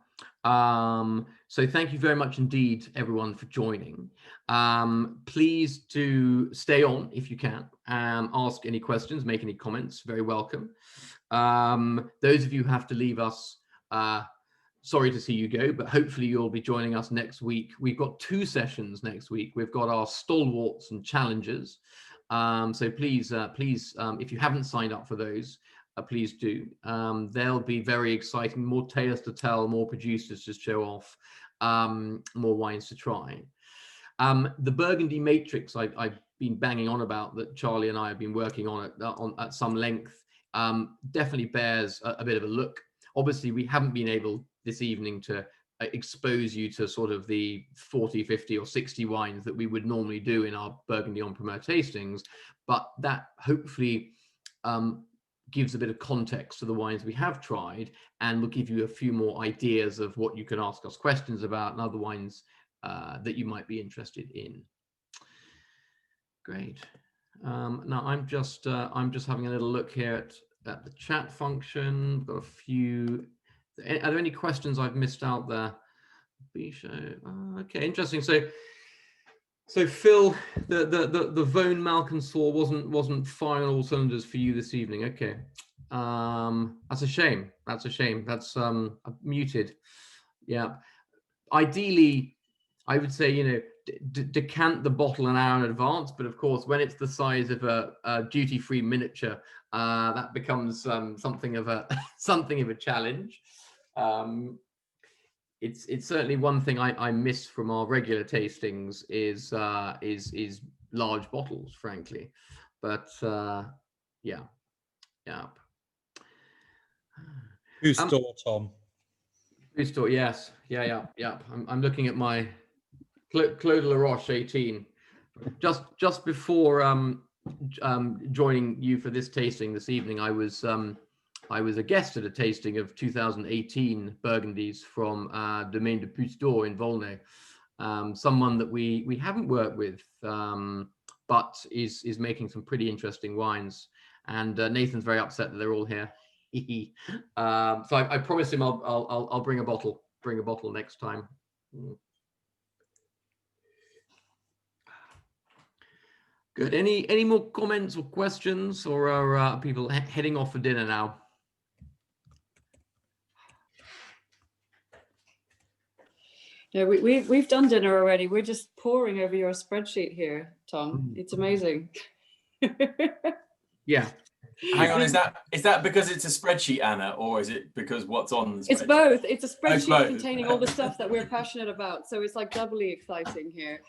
So thank you very much indeed, everyone, for joining. Please do stay on if you can. Ask any questions, make any comments. Very welcome. Those of you who have to leave us, sorry to see you go, but hopefully you'll be joining us next week. We've got 2 sessions next week. We've got our stalwarts and challengers. So please, if you haven't signed up for those, please do. They'll be very exciting, more tales to tell, more producers to show off, more wines to try. The Burgundy Matrix I've been banging on about, that Charlie and I have been working on at some length, definitely bears a bit of a look. Obviously, we haven't been able this evening to expose you to sort of the 40, 50 or 60 wines that we would normally do in our Burgundy En Primeur tastings, but that hopefully gives a bit of context to the wines we have tried, and will give you a few more ideas of what you can ask us questions about and other wines that you might be interested in. Great. Now I'm just having a little look here at the chat function. We've got a few. Are there any questions I've missed out there? Okay, interesting. So Phil, the Vone Malconsour wasn't firing all cylinders for you this evening. Okay, that's a shame. That's a shame. That's muted. Yeah. Ideally, I would say, you know, decant the bottle an hour in advance. But of course, when it's the size of a duty-free miniature, that becomes something of a challenge. It's certainly one thing I miss from our regular tastings is large bottles, frankly. But yeah. Who's store, Tom? Who's store? Yes. Yeah. I'm looking at my Clos de la Roche 18. Just before joining you for this tasting this evening, I was a guest at a tasting of 2018 Burgundies from Domaine de Puce d'Or in Volnay. Someone that we haven't worked with, but is making some pretty interesting wines. And Nathan's very upset that they're all here. So I promised him I'll bring a bottle next time. Good. Any more comments or questions, or are people heading off for dinner now? No, we've done dinner already. We're just poring over your spreadsheet here, Tom. It's amazing. Yeah. Hang on, is that because it's a spreadsheet, Anna, or is it because what's on the spreadsheet? It's both. It's a spreadsheet containing all the stuff that we're passionate about. So it's like doubly exciting here.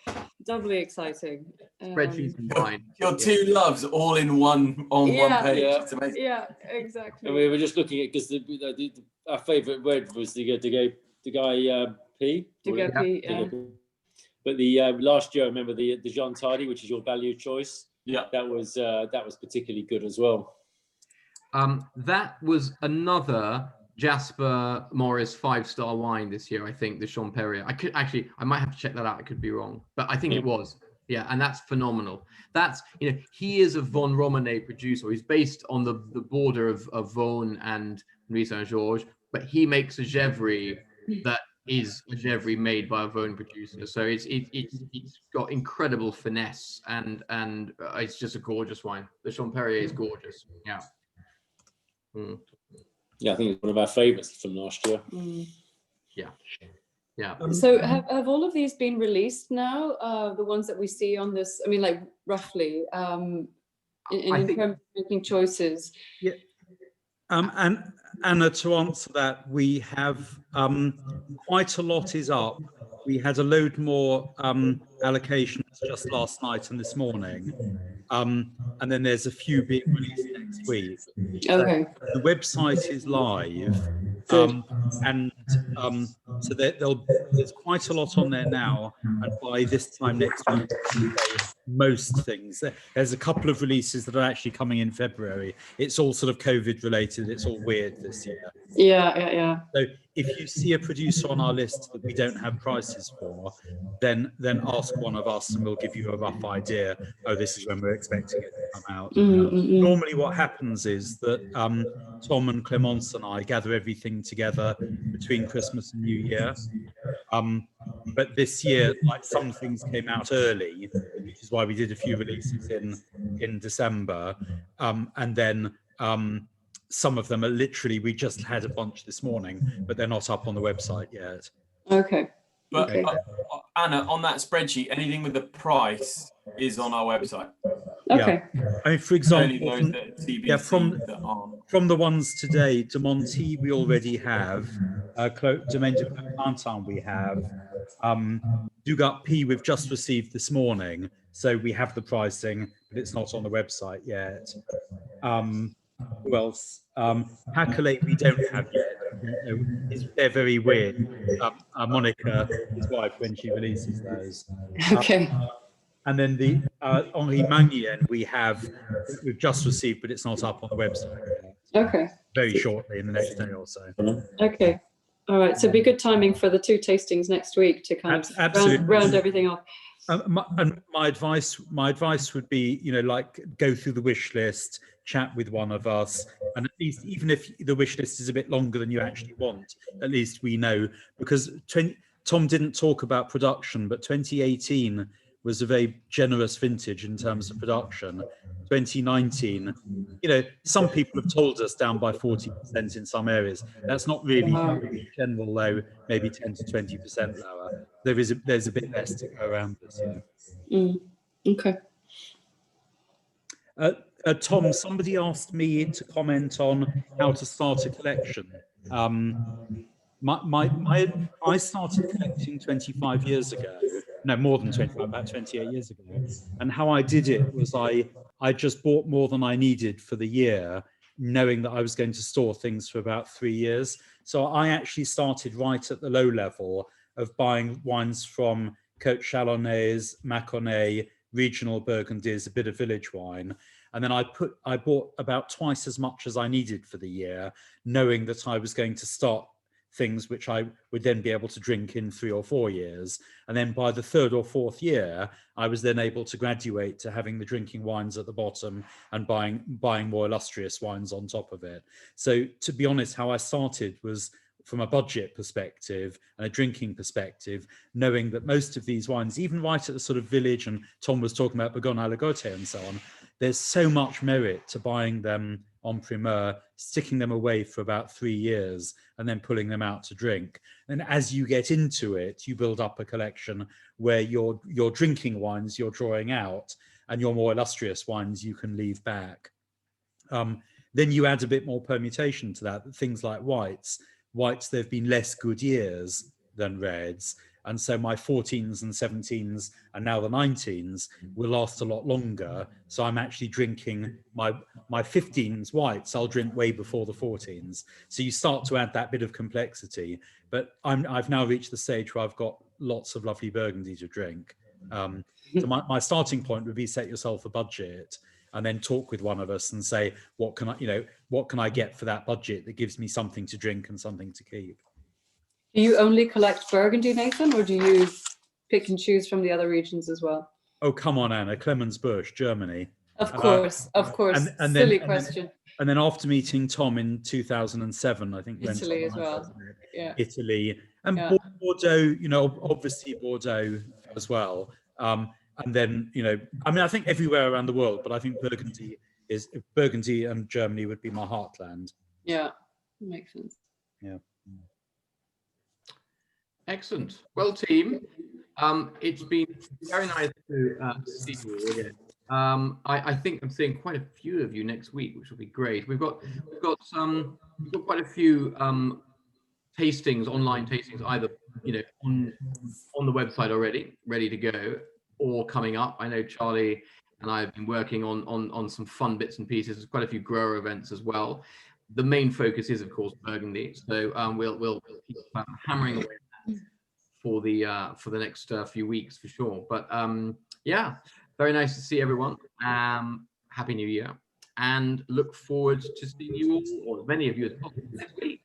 Doubly exciting. Spreadsheets and wine. Your two loves all in one one page. Yeah. It's amazing. Yeah, exactly. And we were just looking at, because our favourite word was the Dugat-Py. Dugat-Py, yeah. But the last year, I remember the Jean Tardy, which is your value choice. Yeah, that was particularly good as well. That was another Jasper Morris 5-star wine this year, I think, the Champerier. I might have to check that out. I could be wrong, but I think it was. Yeah, and that's phenomenal. That's, he is a Von Romanet producer. He's based on the border of Vaune and Nuit Saint-Georges, but he makes a Gevrey that is a Gevrey made by a Vaune producer. So it's got incredible finesse, and it's just a gorgeous wine. The Champerier is gorgeous. Yeah. Yeah, I think it's one of our favourites from last year. Yeah. So have all of these been released now? The ones that we see on this, I mean, like roughly, in terms of making choices. Yeah. And Anna, to answer that, we have quite a lot is up. We had a load more allocations just last night and this morning. And then there's a few being released next week. Okay. The website is live. So there's quite a lot on there now. And by this time next week, most things. There's a couple of releases that are actually coming in February. It's all sort of COVID related. It's all weird this year. Yeah. So if you see a producer on our list that we don't have prices for, then ask one of us and we'll give you a rough idea. Oh, this is when we're expecting it to come out. Normally what happens is that Tom and Clemence and I gather everything together between Christmas and New Year. But this year, like, some things came out early, which is why we did a few releases in December. And then some of them are literally, we just had a bunch this morning, but they're not up on the website yet. Okay. But Okay. Anna, on that spreadsheet, anything with the price is on our website. Okay. Yeah. I mean, for Only example, those that TBC that aren't. from the ones today, de Montille we already have, Domaine de Pantin we have, Dugat-Py we've just received this morning, so we have the pricing, but it's not on the website yet. Who else? Hackale we don't have yet. They're very weird. Monica, his wife, when she releases those. Okay. And then the Ori Manuel we've just received, but it's not up on the website yet. Okay. Very shortly, in the next day or so. Okay. All right. So it'd be good timing for the 2 tastings next week to kind of Absolutely. round everything off. My advice would be, like, go through the wish list, chat with one of us, and at least, even if the wish list is a bit longer than you actually want, at least we know, because Tom didn't talk about production, but 2018 was a very generous vintage in terms of production. 2019, some people have told us down by 40% in some areas. That's not really general, though, maybe 10 to 20% lower. There's a bit less to go around this year. Okay. Tom, somebody asked me to comment on how to start a collection. I started collecting 25 years ago. No, more than 25, about 28 years ago. And how I did it was I just bought more than I needed for the year, knowing that I was going to store things for about 3 years. So I actually started right at the low level of buying wines from Koto Charlemagne, Mâconnais, regional Burgundies, a bit of village wine. And then I bought about twice as much as I needed for the year, knowing that I was going to start things which I would then be able to drink in 3 or 4 years. And then by the 3rd or 4th year, I was then able to graduate to having the drinking wines at the bottom and buying more illustrious wines on top of it. So to be honest, how I started was from a budget perspective and a drinking perspective, knowing that most of these wines, even right at the sort of village, and Tom was talking about Burgundy à la Gautier and so on, there's so much merit to buying them en primeur, sticking them away for about 3 years and then pulling them out to drink. And as you get into it, you build up a collection where your drinking wines you're drawing out and your more illustrious wines you can leave back. Then you add a bit more permutation to that, things like whites. Whites, there have been less good years than reds. And so my 14s and 17s and now the 19s will last a lot longer. So I'm actually drinking my 15s whites, I'll drink way before the 14s. So you start to add that bit of complexity. But I've now reached the stage where I've got lots of lovely Burgundy to drink. So my starting point would be set yourself a budget and then talk with one of us and say, what can I get for that budget that gives me something to drink and something to keep? Do you only collect Burgundy, Nathan, or do you pick and choose from the other regions as well? Oh, come on, Anna. Clemensbusch, Germany. Of course. And Silly question. And then after meeting Tom in 2007, I think. Italy as well. Yeah. Italy. And Yeah. Bordeaux, obviously Bordeaux as well. And then, I think everywhere around the world, but I think Burgundy and Germany would be my heartland. Yeah, makes sense. Yeah. Excellent. Well, team, it's been very nice to see you all again. I think I'm seeing quite a few of you next week, which will be great. We've got quite a few tastings, online tastings, either on the website already, ready to go, or coming up. I know Charlie and I have been working on some fun bits and pieces. There's quite a few grower events as well. The main focus is, of course, Burgundy. So we'll keep hammering away for the next few weeks for sure. But yeah, Very nice to see everyone. Happy New Year, and look forward to seeing you all, or as many of you as possible, next week.